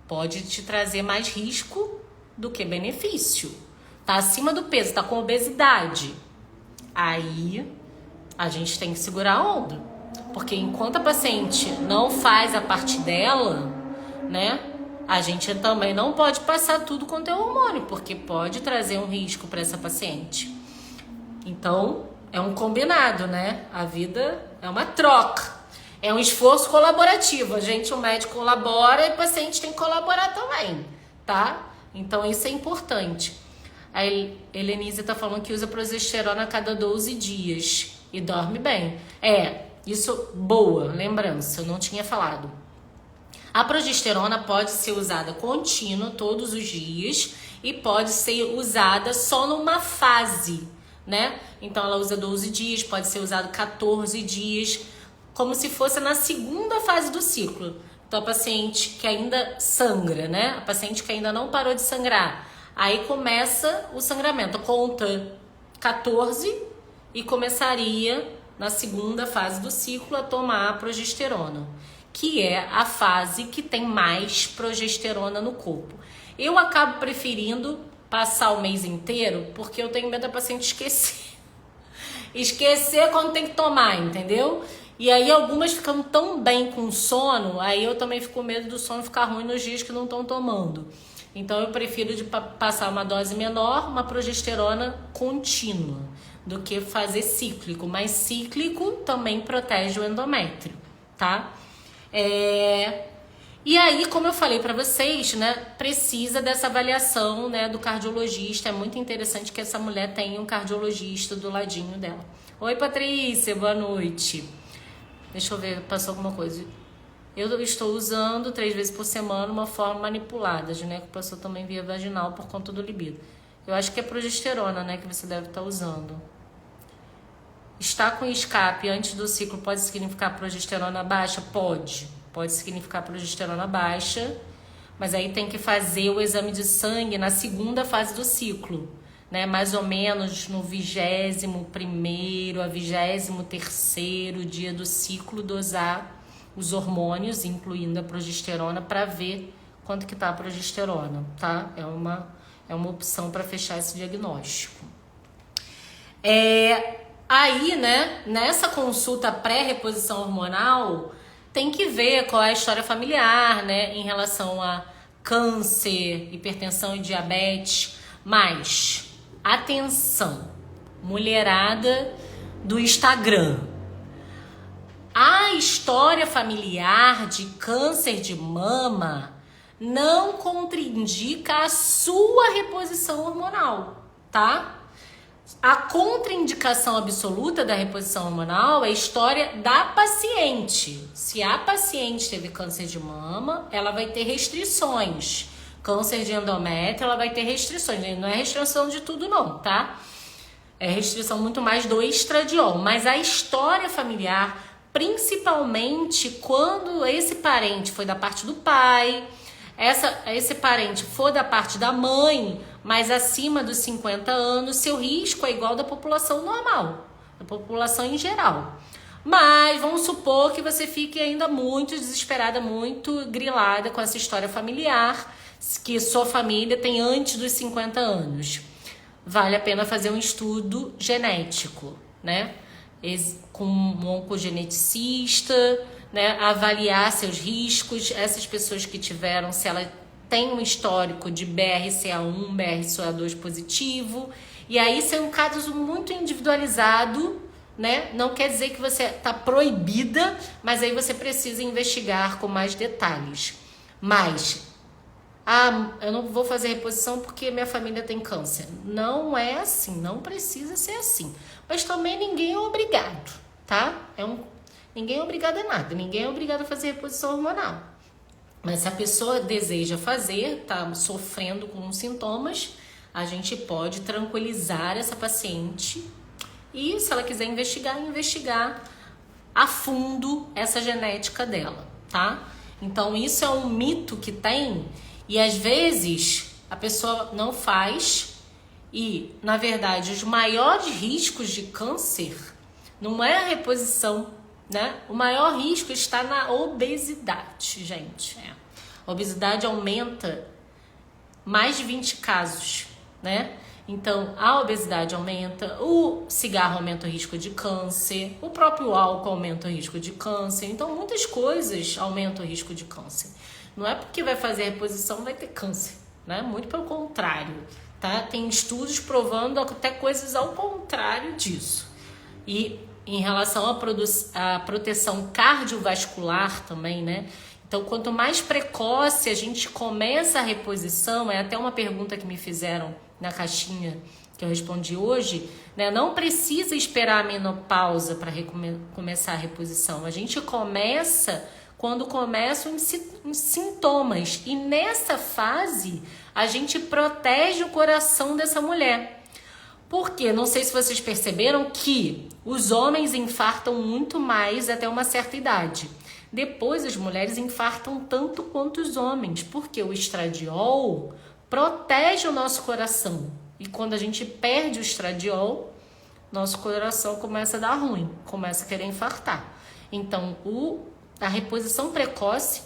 pode te trazer mais risco do que benefício. Tá acima do peso, tá com obesidade. Aí a gente tem que segurar a onda. Porque enquanto a paciente não faz a parte dela, né? A gente também não pode passar tudo quanto é hormônio, porque pode trazer um risco para essa paciente. Então, é um combinado, né? A vida é uma troca. É um esforço colaborativo. O médico colabora e o paciente tem que colaborar também, tá? Então, isso é importante. A Helenise tá falando que usa progesterona a cada 12 dias e dorme bem. Isso, boa lembrança, eu não tinha falado. A progesterona pode ser usada contínua todos os dias e pode ser usada só numa fase, né? Então ela usa 12 dias, pode ser usado 14 dias, como se fosse na segunda fase do ciclo. Então a paciente que ainda sangra, né? A paciente que ainda não parou de sangrar, aí começa o sangramento, conta 14 e começaria na segunda fase do ciclo a tomar a progesterona, que é a fase que tem mais progesterona no corpo. Eu acabo preferindo passar o mês inteiro, porque eu tenho medo da paciente esquecer. Esquecer quando tem que tomar, entendeu? E aí algumas ficam tão bem com sono, aí eu também fico com medo do sono ficar ruim nos dias que não estão tomando. Então eu prefiro de passar uma dose menor, uma progesterona contínua, do que fazer cíclico. Mas cíclico também protege o endométrio, tá? E aí, como eu falei pra vocês, né, precisa dessa avaliação, né, do cardiologista. É muito interessante que essa mulher tenha um cardiologista do ladinho dela. Oi, Patrícia, boa noite. Deixa eu ver, passou alguma coisa. Eu estou usando 3 vezes por semana uma forma manipulada, gineco passou também via vaginal por conta do libido. Eu acho que é progesterona, né, que você deve estar usando. Estar com escape antes do ciclo pode significar progesterona baixa? Pode. Pode significar progesterona baixa, mas aí tem que fazer o exame de sangue na segunda fase do ciclo, né? Mais ou menos no 21º a 23º dia do ciclo, dosar os hormônios, incluindo a progesterona, para ver quanto que tá a progesterona, tá? É uma opção para fechar esse diagnóstico. Aí, né, nessa consulta pré-reposição hormonal, tem que ver qual é a história familiar, né, em relação a câncer, hipertensão e diabetes. Mas, atenção, mulherada do Instagram. A história familiar de câncer de mama não contraindica a sua reposição hormonal, tá? A contraindicação absoluta da reposição hormonal é a história da paciente. Se a paciente teve câncer de mama, ela vai ter restrições. Câncer de endométrio, ela vai ter restrições. Não é restrição de tudo não, tá? É restrição muito mais do estradiol. Mas a história familiar, principalmente quando esse parente foi da parte do pai, esse parente for da parte da mãe, mas acima dos 50 anos, seu risco é igual ao da população normal, da população em geral. Mas vamos supor que você fique ainda muito desesperada, muito grilada com essa história familiar, que sua família tem antes dos 50 anos. Vale a pena fazer um estudo genético, né? Com um oncogeneticista, né? Avaliar seus riscos, essas pessoas que tiveram, se ela tem um histórico de BRCA1, BRCA2 positivo, e aí isso é um caso muito individualizado, né? Não quer dizer que você está proibida, mas aí você precisa investigar com mais detalhes. Mas, eu não vou fazer reposição porque minha família tem câncer. Não é assim, não precisa ser assim. Mas também ninguém é obrigado, tá? Ninguém é obrigado a nada, ninguém é obrigado a fazer reposição hormonal. Mas se a pessoa deseja fazer, tá sofrendo com sintomas, a gente pode tranquilizar essa paciente e, se ela quiser investigar a fundo essa genética dela, tá? Então, isso é um mito que tem e, às vezes, a pessoa não faz e, na verdade, os maiores riscos de câncer não é a reposição, né? O maior risco está na obesidade, gente. A obesidade aumenta mais de 20 casos, né? Então, a obesidade aumenta, o cigarro aumenta o risco de câncer, o próprio álcool aumenta o risco de câncer. Então, muitas coisas aumentam o risco de câncer. Não é porque vai fazer a reposição vai ter câncer, né? Muito pelo contrário, tá? Tem estudos provando até coisas ao contrário disso. E em relação à proteção cardiovascular também, né? Então, quanto mais precoce a gente começa a reposição, é até uma pergunta que me fizeram na caixinha que eu respondi hoje, né? Não precisa esperar a menopausa para começar a reposição. A gente começa quando começam os sintomas. E nessa fase, a gente protege o coração dessa mulher. Porque, não sei se vocês perceberam que os homens infartam muito mais até uma certa idade. Depois, as mulheres infartam tanto quanto os homens, porque o estradiol protege o nosso coração. E quando a gente perde o estradiol, nosso coração começa a dar ruim, começa a querer infartar. Então, a reposição precoce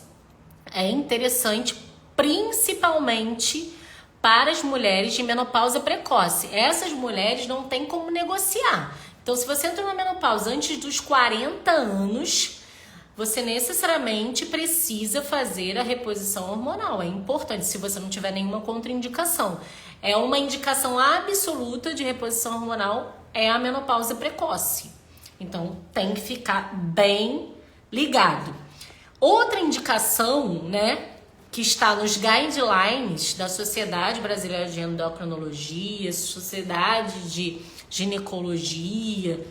é interessante, principalmente para as mulheres de menopausa precoce. Essas mulheres não tem como negociar. Então, se você entra na menopausa antes dos 40 anos, você necessariamente precisa fazer a reposição hormonal. É importante, se você não tiver nenhuma contraindicação. É uma indicação absoluta de reposição hormonal, é a menopausa precoce. Então, tem que ficar bem ligado. Outra indicação, né, que está nos guidelines da Sociedade Brasileira de Endocrinologia, Sociedade de Ginecologia,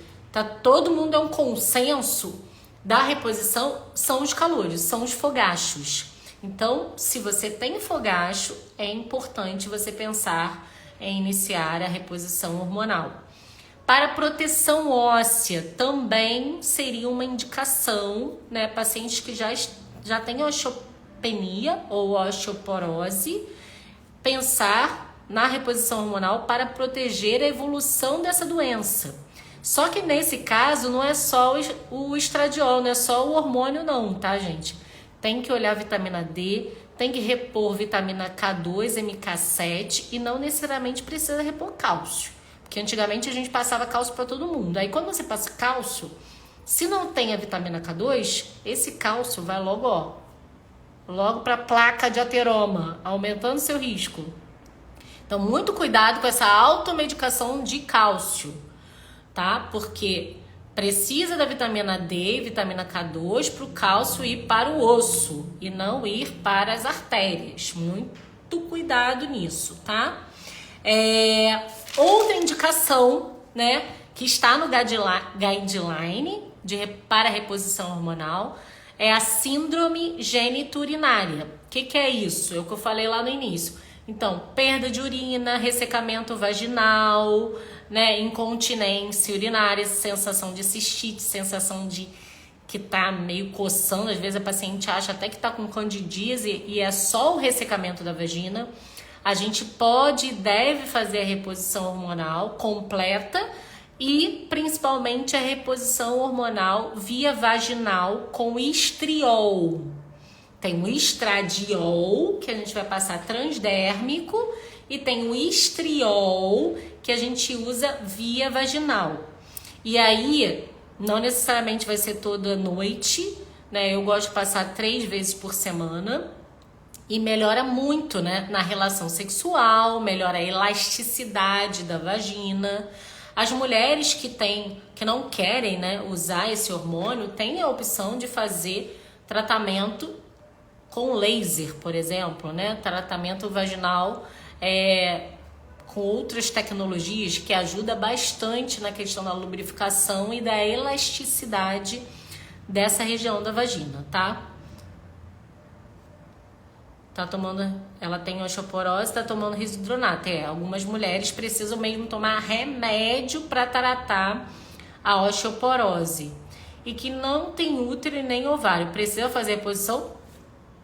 todo mundo é um consenso da reposição, são os calores, são os fogachos. Então, se você tem fogacho, é importante você pensar em iniciar a reposição hormonal. Para proteção óssea, também seria uma indicação, né? Pacientes que já têm osteopenia ou osteoporose, pensar na reposição hormonal para proteger a evolução dessa doença. Só que nesse caso não é só o estradiol, não é só o hormônio não, tá, gente? Tem que olhar a vitamina D, tem que repor vitamina K2, MK7 e não necessariamente precisa repor cálcio. Porque antigamente a gente passava cálcio para todo mundo. Aí quando você passa cálcio, se não tem a vitamina K2, esse cálcio vai logo para a placa de ateroma, aumentando seu risco. Então, muito cuidado com essa automedicação de cálcio, tá? Porque precisa da vitamina D e vitamina K2 para o cálcio ir para o osso e não ir para as artérias. Muito cuidado nisso, tá? Outra indicação, né, que está no guideline para reposição hormonal é a síndrome geniturinária. O que é isso? É o que eu falei lá no início. Então, perda de urina, ressecamento vaginal, né, incontinência urinária, sensação de cistite, sensação de que tá meio coçando. Às vezes a paciente acha até que tá com candidíase e é só o ressecamento da vagina. A gente pode e deve fazer a reposição hormonal completa e principalmente a reposição hormonal via vaginal com estriol. Tem o estradiol, que a gente vai passar transdérmico, e tem o estriol, que a gente usa via vaginal. E aí, não necessariamente vai ser toda noite, né? Eu gosto de passar 3 vezes por semana. E melhora muito, né, na relação sexual, melhora a elasticidade da vagina. As mulheres que não querem, né, usar esse hormônio, têm a opção de fazer tratamento com laser, por exemplo, né? Tratamento vaginal com outras tecnologias que ajuda bastante na questão da lubrificação e da elasticidade dessa região da vagina, tá? Ela tem osteoporose, tá tomando risidronato. Algumas mulheres precisam mesmo tomar remédio para tratar a osteoporose. E que não tem útero e nem ovário. Precisa fazer reposição?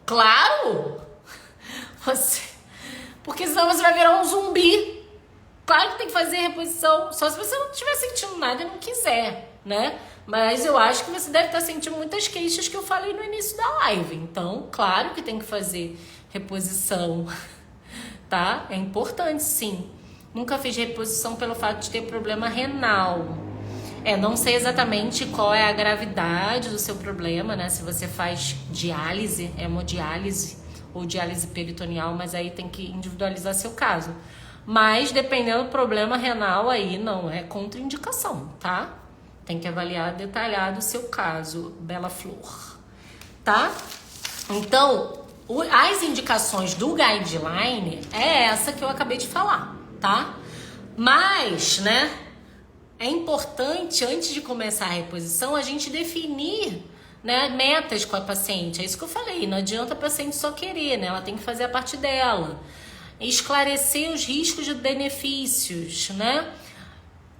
Claro! Porque senão você vai virar um zumbi. Claro que tem que fazer reposição. Só se você não estiver sentindo nada e não quiser, né? Mas eu acho que você deve estar sentindo muitas queixas que eu falei no início da live. Então, claro que tem que fazer reposição, tá? É importante, sim. Nunca fiz reposição pelo fato de ter problema renal. Não sei exatamente qual é a gravidade do seu problema, né? Se você faz diálise, hemodiálise ou diálise peritoneal, mas aí tem que individualizar seu caso. Mas dependendo do problema renal aí, não é contraindicação, tá? Tem que avaliar detalhado o seu caso, Bela Flor, tá? Então, as indicações do guideline é essa que eu acabei de falar, tá? Mas, né, é importante, antes de começar a reposição, a gente definir, né, metas com a paciente. É isso que eu falei, não adianta a paciente só querer, né? Ela tem que fazer a parte dela. Esclarecer os riscos e benefícios, né?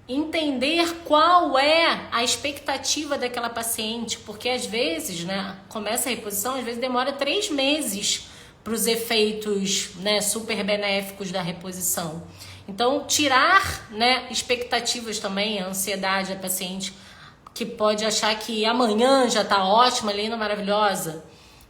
Entender qual é a expectativa daquela paciente, porque às vezes, né, começa a reposição, às vezes demora 3 meses para os efeitos, né, super benéficos da reposição. Então, tirar, né, expectativas também, a ansiedade da paciente, que pode achar que amanhã já tá ótima, linda, maravilhosa.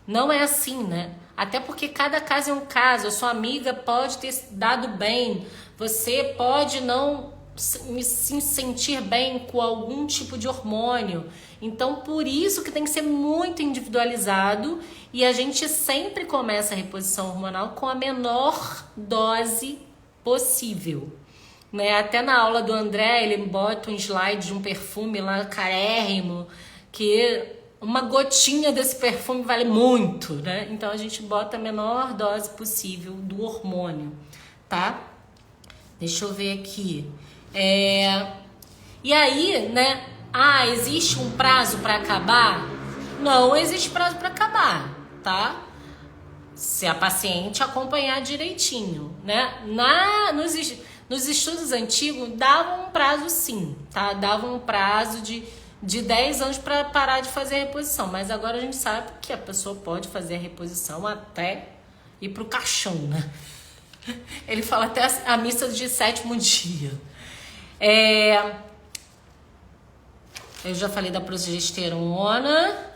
Não é assim, né? Até porque cada caso é um caso. A sua amiga pode ter dado bem, você pode não se sentir bem com algum tipo de hormônio. Então, por isso que tem que ser muito individualizado e a gente sempre começa a reposição hormonal com a menor dose possível, né? Até na aula do André, ele bota um slide de um perfume lá carérrimo, que uma gotinha desse perfume vale muito, né? Então, a gente bota a menor dose possível do hormônio, tá? Deixa eu ver aqui. E aí, né? Existe um prazo para acabar? Não existe prazo para acabar, tá? Se a paciente acompanhar direitinho, né? Nos estudos antigos, davam um prazo sim, tá? Davam um prazo de 10 anos para parar de fazer a reposição. Mas agora a gente sabe que a pessoa pode fazer a reposição até ir pro caixão, né? Ele fala até a missa de 7º dia. Eu já falei da progesterona.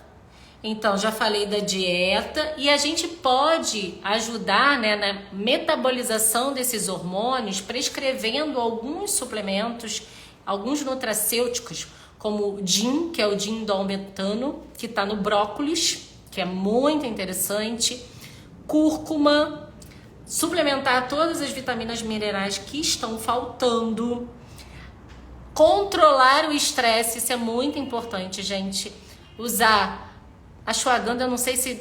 Então, já falei da dieta. E a gente pode ajudar, né, na metabolização desses hormônios prescrevendo alguns suplementos, alguns nutracêuticos, como o DIN, que é o diindolmetano, que está no brócolis, que é muito interessante. Cúrcuma. Suplementar todas as vitaminas minerais que estão faltando. Controlar o estresse, isso é muito importante, gente. Usar ashwagandha, eu não sei se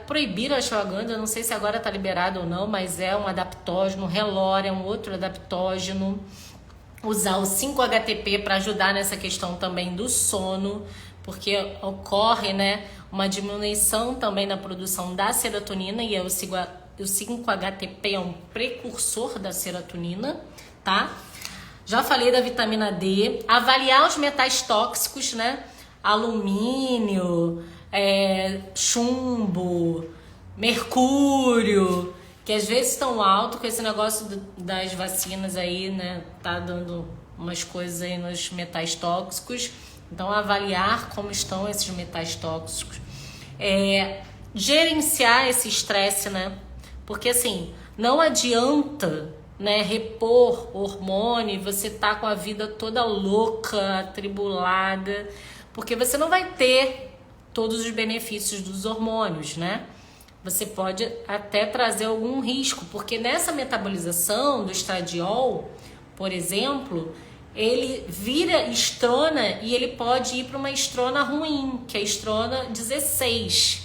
proibiram a ashwagandha, eu não sei se agora está liberado ou não, mas é um adaptógeno. Relor é um outro adaptógeno. Usar o 5-HTP para ajudar nessa questão também do sono, porque ocorre, né, uma diminuição também na produção da serotonina, e o 5-HTP é um precursor da serotonina, tá? Já falei da vitamina D. Avaliar os metais tóxicos, né? Alumínio, chumbo, mercúrio, que às vezes estão alto com esse negócio das vacinas aí, né? Tá dando umas coisas aí nos metais tóxicos. Então, avaliar como estão esses metais tóxicos. Gerenciar esse estresse, né? Porque assim, não adianta, né, repor hormônio, você tá com a vida toda louca, atribulada, porque você não vai ter todos os benefícios dos hormônios, né? Você pode até trazer algum risco, porque nessa metabolização do estradiol, por exemplo, ele vira estrona e ele pode ir para uma estrona ruim, que é a estrona 16,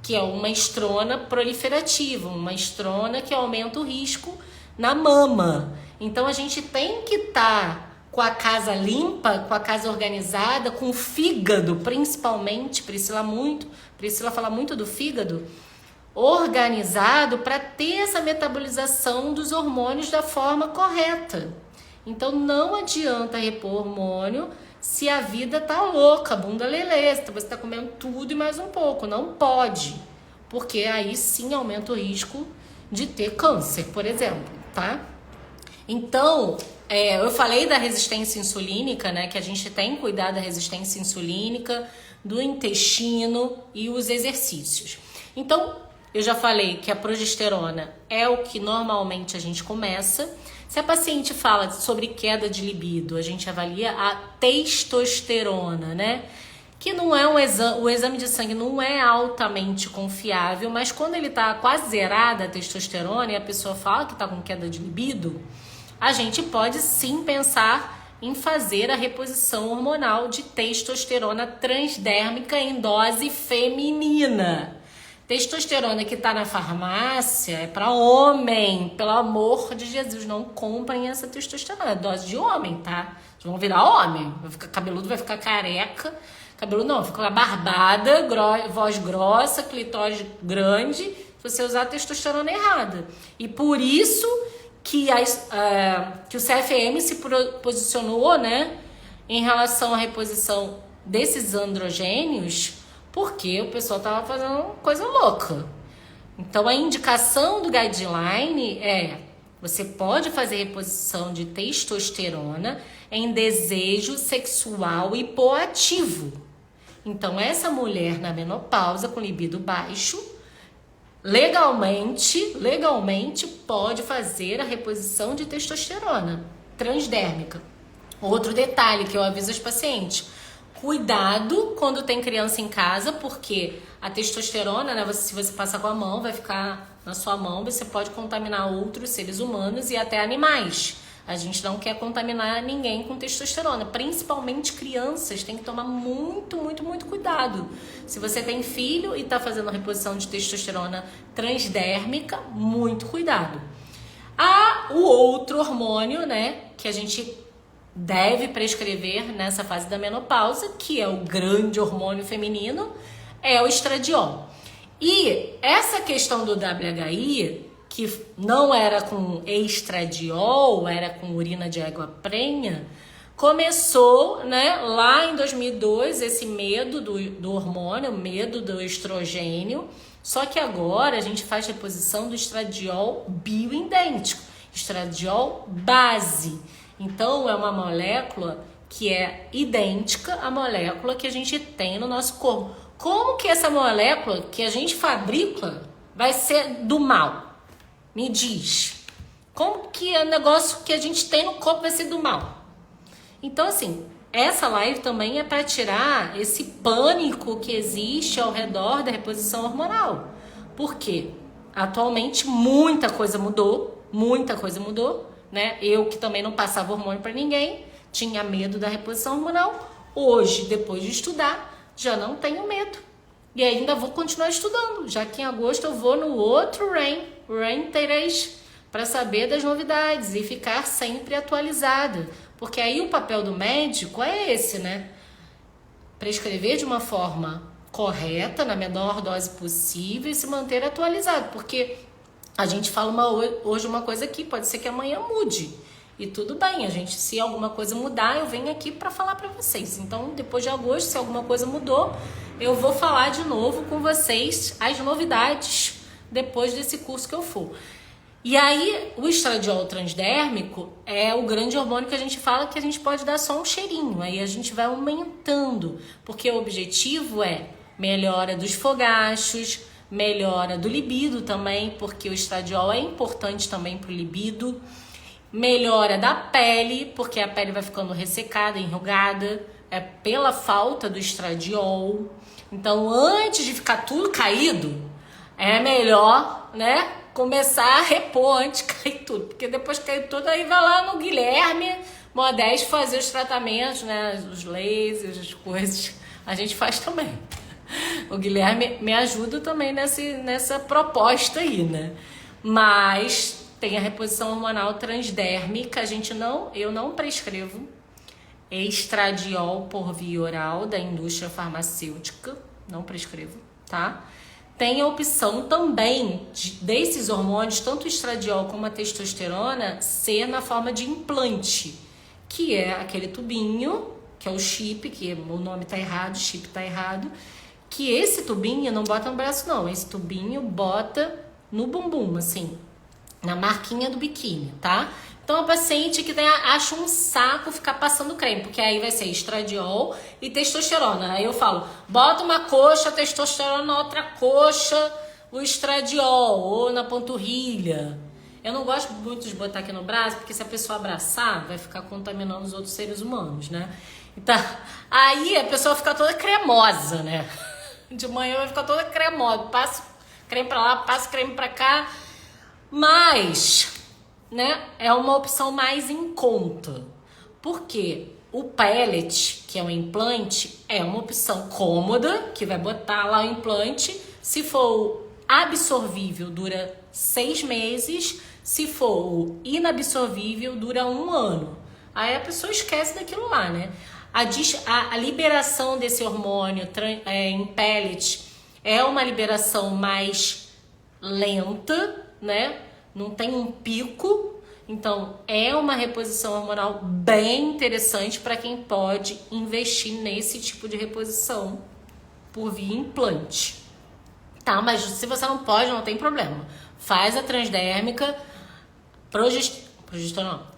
que é uma estrona proliferativa, uma estrona que aumenta o risco na mama. Então a gente tem que estar com a casa limpa, com a casa organizada, com o fígado, principalmente. Priscila fala muito do fígado, organizado para ter essa metabolização dos hormônios da forma correta. Então não adianta repor hormônio se a vida tá louca, bunda lelê, você tá comendo tudo e mais um pouco. Não pode, porque aí sim aumenta o risco de ter câncer, por exemplo, tá? Então, eu falei da resistência insulínica, né? Que a gente tem que cuidar da resistência insulínica, do intestino e os exercícios. Então, eu já falei que a progesterona é o que normalmente a gente começa. Se a paciente fala sobre queda de libido, a gente avalia a testosterona, né? Que não é o exame de sangue não é altamente confiável, mas quando ele tá quase zerada a testosterona e a pessoa fala que tá com queda de libido, a gente pode sim pensar em fazer a reposição hormonal de testosterona transdérmica em dose feminina. Testosterona que tá na farmácia é para homem, pelo amor de Jesus, não comprem essa testosterona, é dose de homem, tá? Vocês vão virar homem, vai ficar cabeludo, vai ficar careca, cabelo não, fica barbada, voz grossa, clitóris grande, se você usar a testosterona errada. E por isso que o CFM se posicionou, né, em relação à reposição desses androgênios, porque o pessoal tava fazendo coisa louca. Então, a indicação do guideline você pode fazer reposição de testosterona em desejo sexual hipoativo. Então, essa mulher na menopausa com libido baixo, legalmente pode fazer a reposição de testosterona transdérmica. Outro detalhe que eu aviso aos pacientes: cuidado quando tem criança em casa, porque a testosterona, né, se você passar com a mão, vai ficar na sua mão, você pode contaminar outros seres humanos e até animais. A gente não quer contaminar ninguém com testosterona, principalmente crianças, tem que tomar muito cuidado. Se você tem filho e está fazendo reposição de testosterona transdérmica, muito cuidado. O outro hormônio, né, que a gente deve prescrever nessa fase da menopausa, que é o grande hormônio feminino, é o estradiol. E essa questão do WHI, que não era com estradiol, era com urina de água prenha, começou, né, lá em 2002, esse medo do hormônio, o medo do estrogênio. Só que agora a gente faz reposição do estradiol bioidêntico, estradiol base. Então é uma molécula que é idêntica à molécula que a gente tem no nosso corpo. Como que essa molécula que a gente fabrica vai ser do mal? Me diz. Como que o negócio que a gente tem no corpo vai ser do mal? Então, assim, essa live também é para tirar esse pânico que existe ao redor da reposição hormonal. Por quê? Atualmente muita coisa mudou, né? Eu que também não passava hormônio para ninguém, tinha medo da reposição hormonal. Hoje, depois de estudar, já não tenho medo. E ainda vou continuar estudando, já que em agosto eu vou no outro Rain 3, para saber das novidades e ficar sempre atualizada. Porque aí o papel do médico é esse, né? Prescrever de uma forma correta, na menor dose possível e se manter atualizado. Porque a gente fala hoje uma coisa aqui, pode ser que amanhã mude. E tudo bem, se alguma coisa mudar, eu venho aqui para falar para vocês. Então, depois de agosto, se alguma coisa mudou, eu vou falar de novo com vocês as novidades depois desse curso que eu for. E aí, o estradiol transdérmico é o grande hormônio que a gente fala que a gente pode dar só um cheirinho. Aí a gente vai aumentando, porque o objetivo é melhora dos fogachos, melhora do libido também, porque o estradiol é importante também para o libido. Melhora da pele, porque a pele vai ficando ressecada, enrugada, é pela falta do estradiol. Então, antes de ficar tudo caído, é melhor, né, começar a repor antes de cair tudo. Porque depois que cair tudo, aí vai lá no Guilherme Modesto fazer os tratamentos, né, os lasers, as coisas. A gente faz também. O Guilherme me ajuda também nessa proposta aí, né? Mas tem a reposição hormonal transdérmica, eu não prescrevo estradiol por via oral da indústria farmacêutica, não prescrevo, tá? Tem a opção também desses hormônios, tanto o estradiol como a testosterona, ser na forma de implante, que é aquele tubinho, que é o chip, que o nome tá errado, o chip tá errado, que esse tubinho não bota no braço não, esse tubinho bota no bumbum, assim, na marquinha do biquíni, tá? Então, a paciente que acha um saco ficar passando creme, porque aí vai ser estradiol e testosterona. Aí eu falo, bota uma coxa, testosterona na outra coxa, o estradiol, ou na panturrilha. Eu não gosto muito de botar aqui no braço, porque se a pessoa abraçar, vai ficar contaminando os outros seres humanos, né? Então, aí a pessoa fica toda cremosa, né? De manhã vai ficar toda cremosa, passa creme pra lá, passa creme pra cá, mas, né, é uma opção mais em conta. Porque o pellet, que é um implante, é uma opção cômoda, que vai botar lá o implante. Se for absorvível, dura 6 meses. Se for inabsorvível, dura 1 ano. Aí a pessoa esquece daquilo lá, né? A liberação desse hormônio em pellet é uma liberação mais lenta, né? Não tem um pico, então é uma reposição hormonal bem interessante para quem pode investir nesse tipo de reposição por via implante, tá? Mas se você não pode, não tem problema. Faz a transdérmica,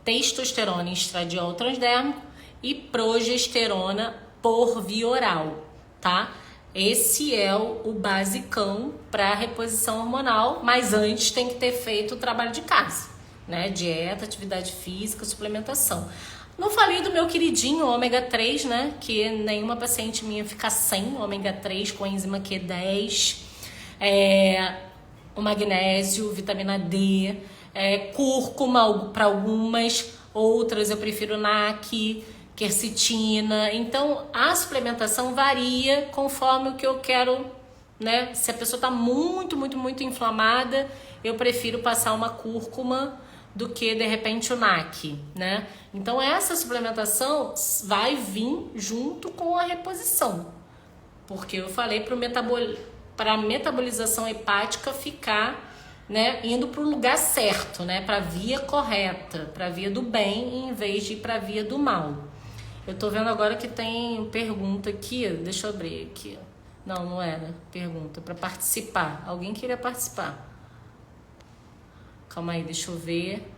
testosterona e estradiol transdérmico e progesterona por via oral, tá? Esse é o basicão para reposição hormonal, mas antes tem que ter feito o trabalho de casa, né? Dieta, atividade física, suplementação. Não falei do meu queridinho ômega 3, né? Que nenhuma paciente minha fica sem ômega 3 com enzima Q10, o magnésio, vitamina D, cúrcuma para algumas, outras eu prefiro NAC, quercetina. Então, a suplementação varia conforme o que eu quero, né? Se a pessoa tá muito inflamada, eu prefiro passar uma cúrcuma do que, de repente, o NAC, né? Então, essa suplementação vai vir junto com a reposição. Porque eu falei para a metabolização hepática ficar né, indo para o lugar certo, né, para a via correta, para a via do bem, em vez de ir para a via do mal. Eu tô vendo agora que tem pergunta aqui, deixa eu abrir aqui. Não era pergunta, para participar. Alguém queria participar? Calma aí, deixa eu ver.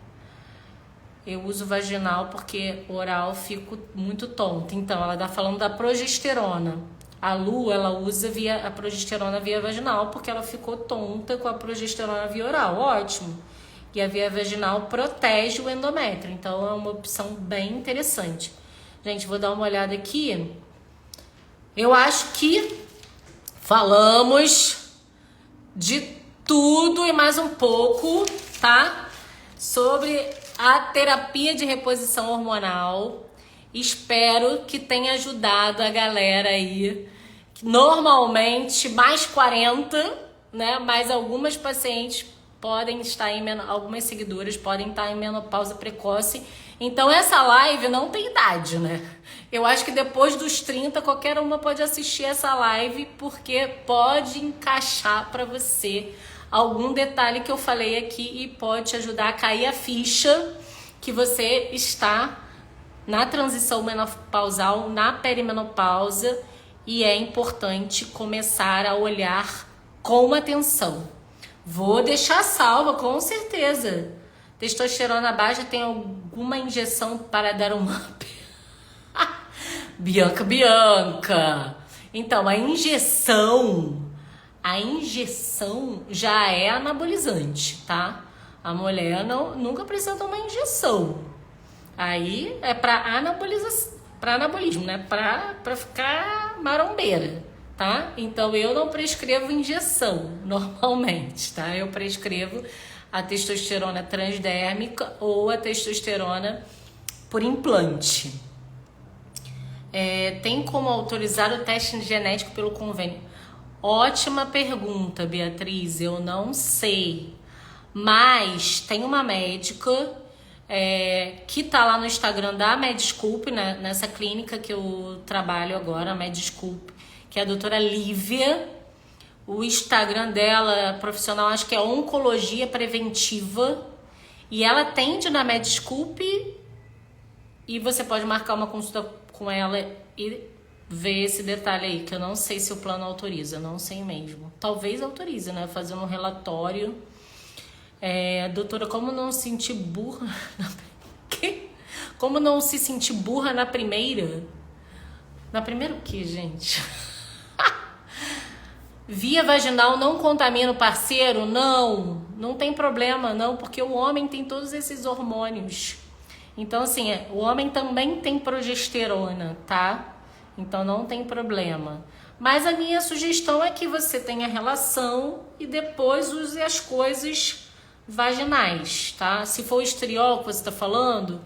Eu uso vaginal porque oral fico muito tonta. Então, ela tá falando da progesterona. A Lu, ela usa a progesterona via vaginal porque ela ficou tonta com a progesterona via oral. Ótimo. E a via vaginal protege o endométrio. Então, é uma opção bem interessante. Gente, vou dar uma olhada aqui. Eu acho que falamos de tudo e mais um pouco, tá? Sobre a terapia de reposição hormonal. Espero que tenha ajudado a galera aí. Normalmente, mais 40, né? Mas algumas pacientes podem estar algumas seguidoras podem estar em menopausa precoce. Então, essa live não tem idade, né? Eu acho que depois dos 30, qualquer uma pode assistir essa live, porque pode encaixar para você algum detalhe que eu falei aqui e pode te ajudar a cair a ficha que você está na transição menopausal, na perimenopausa, e é importante começar a olhar com atenção. Vou deixar salva, com certeza. Testosterona baixa, tem alguma injeção para dar um up? Bianca. Então, a injeção já é anabolizante, tá? A mulher nunca precisa tomar injeção. Aí é para anabolismo, né? Para ficar marombeira, tá? Então, eu não prescrevo injeção normalmente, tá? Eu prescrevo a testosterona transdérmica ou a testosterona por implante. Tem como autorizar o teste genético pelo convênio? Ótima pergunta, Beatriz. Eu não sei. Mas tem uma médica que tá lá no Instagram da Medsculp, né, nessa clínica que eu trabalho agora, a Medsculp, que é a doutora Lívia. O Instagram dela, profissional, acho que é Oncologia Preventiva. E ela atende na Medsculp. E você pode marcar uma consulta com ela e ver esse detalhe aí, que eu não sei se o plano autoriza, não sei mesmo. Talvez autorize, né? Fazendo um relatório. Doutora, como não se sentir burra? Como não se sentir burra na primeira? Na primeira o que, gente? Via vaginal não contamina o parceiro? Não tem problema, não, porque o homem tem todos esses hormônios. Então, assim, o homem também tem progesterona, tá? Então, não tem problema. Mas a minha sugestão é que você tenha relação e depois use as coisas vaginais, tá? Se for o estriol que você tá falando,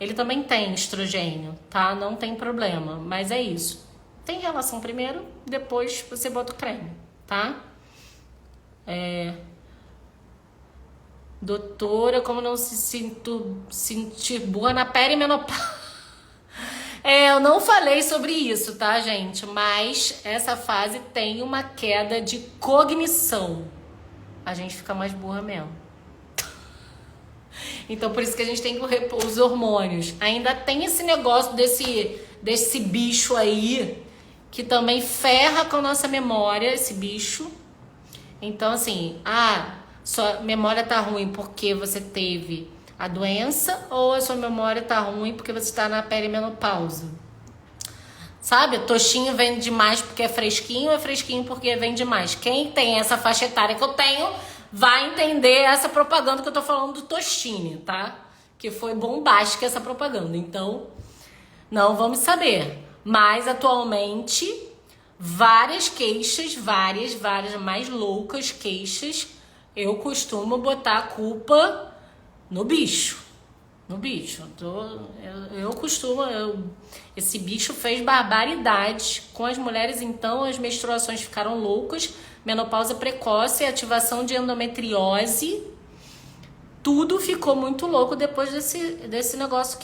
ele também tem estrogênio, tá? Não tem problema, mas é isso. Tem relação primeiro, depois você bota o creme, tá? Doutora, como não se sentir burra na perimenopausa? Eu não falei sobre isso, tá, gente? Mas essa fase tem uma queda de cognição. A gente fica mais burra mesmo. Então, por isso que a gente tem que repor os hormônios. Ainda tem esse negócio desse bicho aí, que também ferra com a nossa memória, esse bicho. Então, assim, sua memória tá ruim porque você teve a doença, ou a sua memória tá ruim porque você está na perimenopausa. Sabe? Tostinho vende demais porque é fresquinho, ou é fresquinho porque vende demais. Quem tem essa faixa etária que eu tenho vai entender essa propaganda que eu tô falando do Tostine, tá? Que foi bombástica essa propaganda. Então, não vamos saber. Mas, atualmente, várias queixas, várias, mais loucas queixas, eu costumo botar a culpa no bicho. No bicho. Esse bicho fez barbaridade com as mulheres, então as menstruações ficaram loucas, menopausa precoce, ativação de endometriose, tudo ficou muito louco depois desse negócio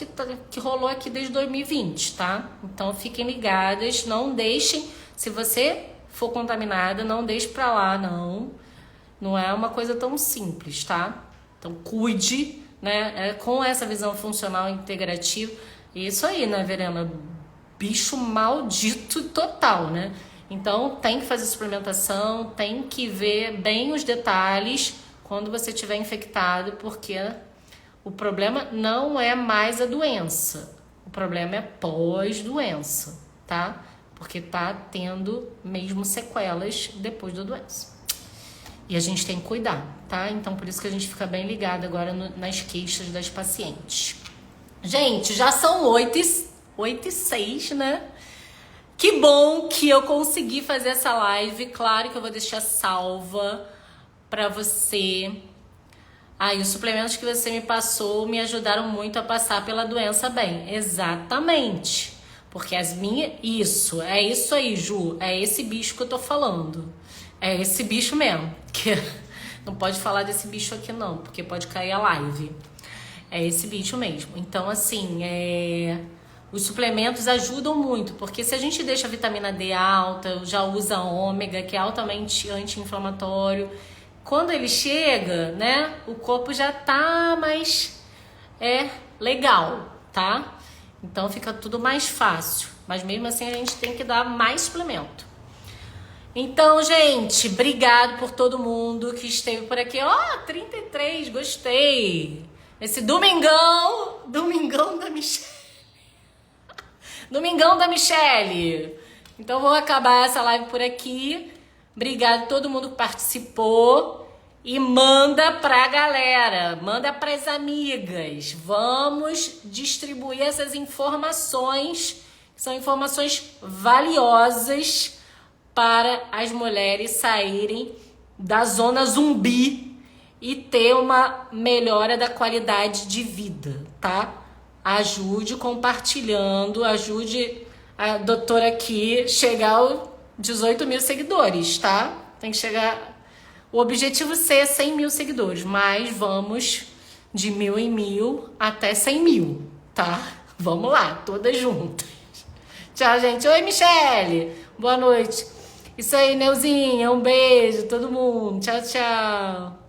que rolou aqui desde 2020, tá? Então fiquem ligadas, não deixem, se você for contaminada, não deixe pra lá, não Não é uma coisa tão simples, tá? Então, cuide, né? Com essa visão funcional integrativa. Isso aí, né, Verena? Bicho maldito total, né? Então, tem que fazer suplementação, tem que ver bem os detalhes quando você estiver infectado, porque o problema não é mais a doença. O problema é pós-doença, tá? Porque tá tendo mesmo sequelas depois da doença. E a gente tem que cuidar, tá? Então, por isso que a gente fica bem ligado agora nas queixas das pacientes. Gente, já são 8h06, né? Que bom que eu consegui fazer essa live. Claro que eu vou deixar salva pra você. E os suplementos que você me passou me ajudaram muito a passar pela doença bem. Exatamente. Porque as minhas... Isso, é isso aí, Ju. É esse bicho que eu tô falando. É esse bicho mesmo. Que não pode falar desse bicho aqui não, porque pode cair a live. É esse bicho mesmo. Então, assim, os suplementos ajudam muito, porque se a gente deixa a vitamina D alta, já usa ômega, que é altamente anti-inflamatório, quando ele chega, né, o corpo já tá mais legal, tá? Então fica tudo mais fácil, mas mesmo assim a gente tem que dar mais suplemento. Então, gente, obrigado por todo mundo que esteve por aqui. 33, gostei. Esse domingão da Michelle. Domingão da Michelle. Então, vou acabar essa live por aqui. Obrigado a todo mundo que participou. E manda pra galera, manda pras amigas. Vamos distribuir essas informações, que são informações valiosas para as mulheres saírem da zona zumbi e ter uma melhora da qualidade de vida, tá? Ajude compartilhando, ajude a doutora aqui chegar aos 18 mil seguidores, tá? Tem que chegar... O objetivo é 100 mil seguidores, mas vamos de 1.000 em 1.000 até 100 mil, tá? Vamos lá, todas juntas. Tchau, gente. Oi, Michele. Boa noite. Isso aí, Neuzinha. Um beijo, todo mundo. Tchau, tchau.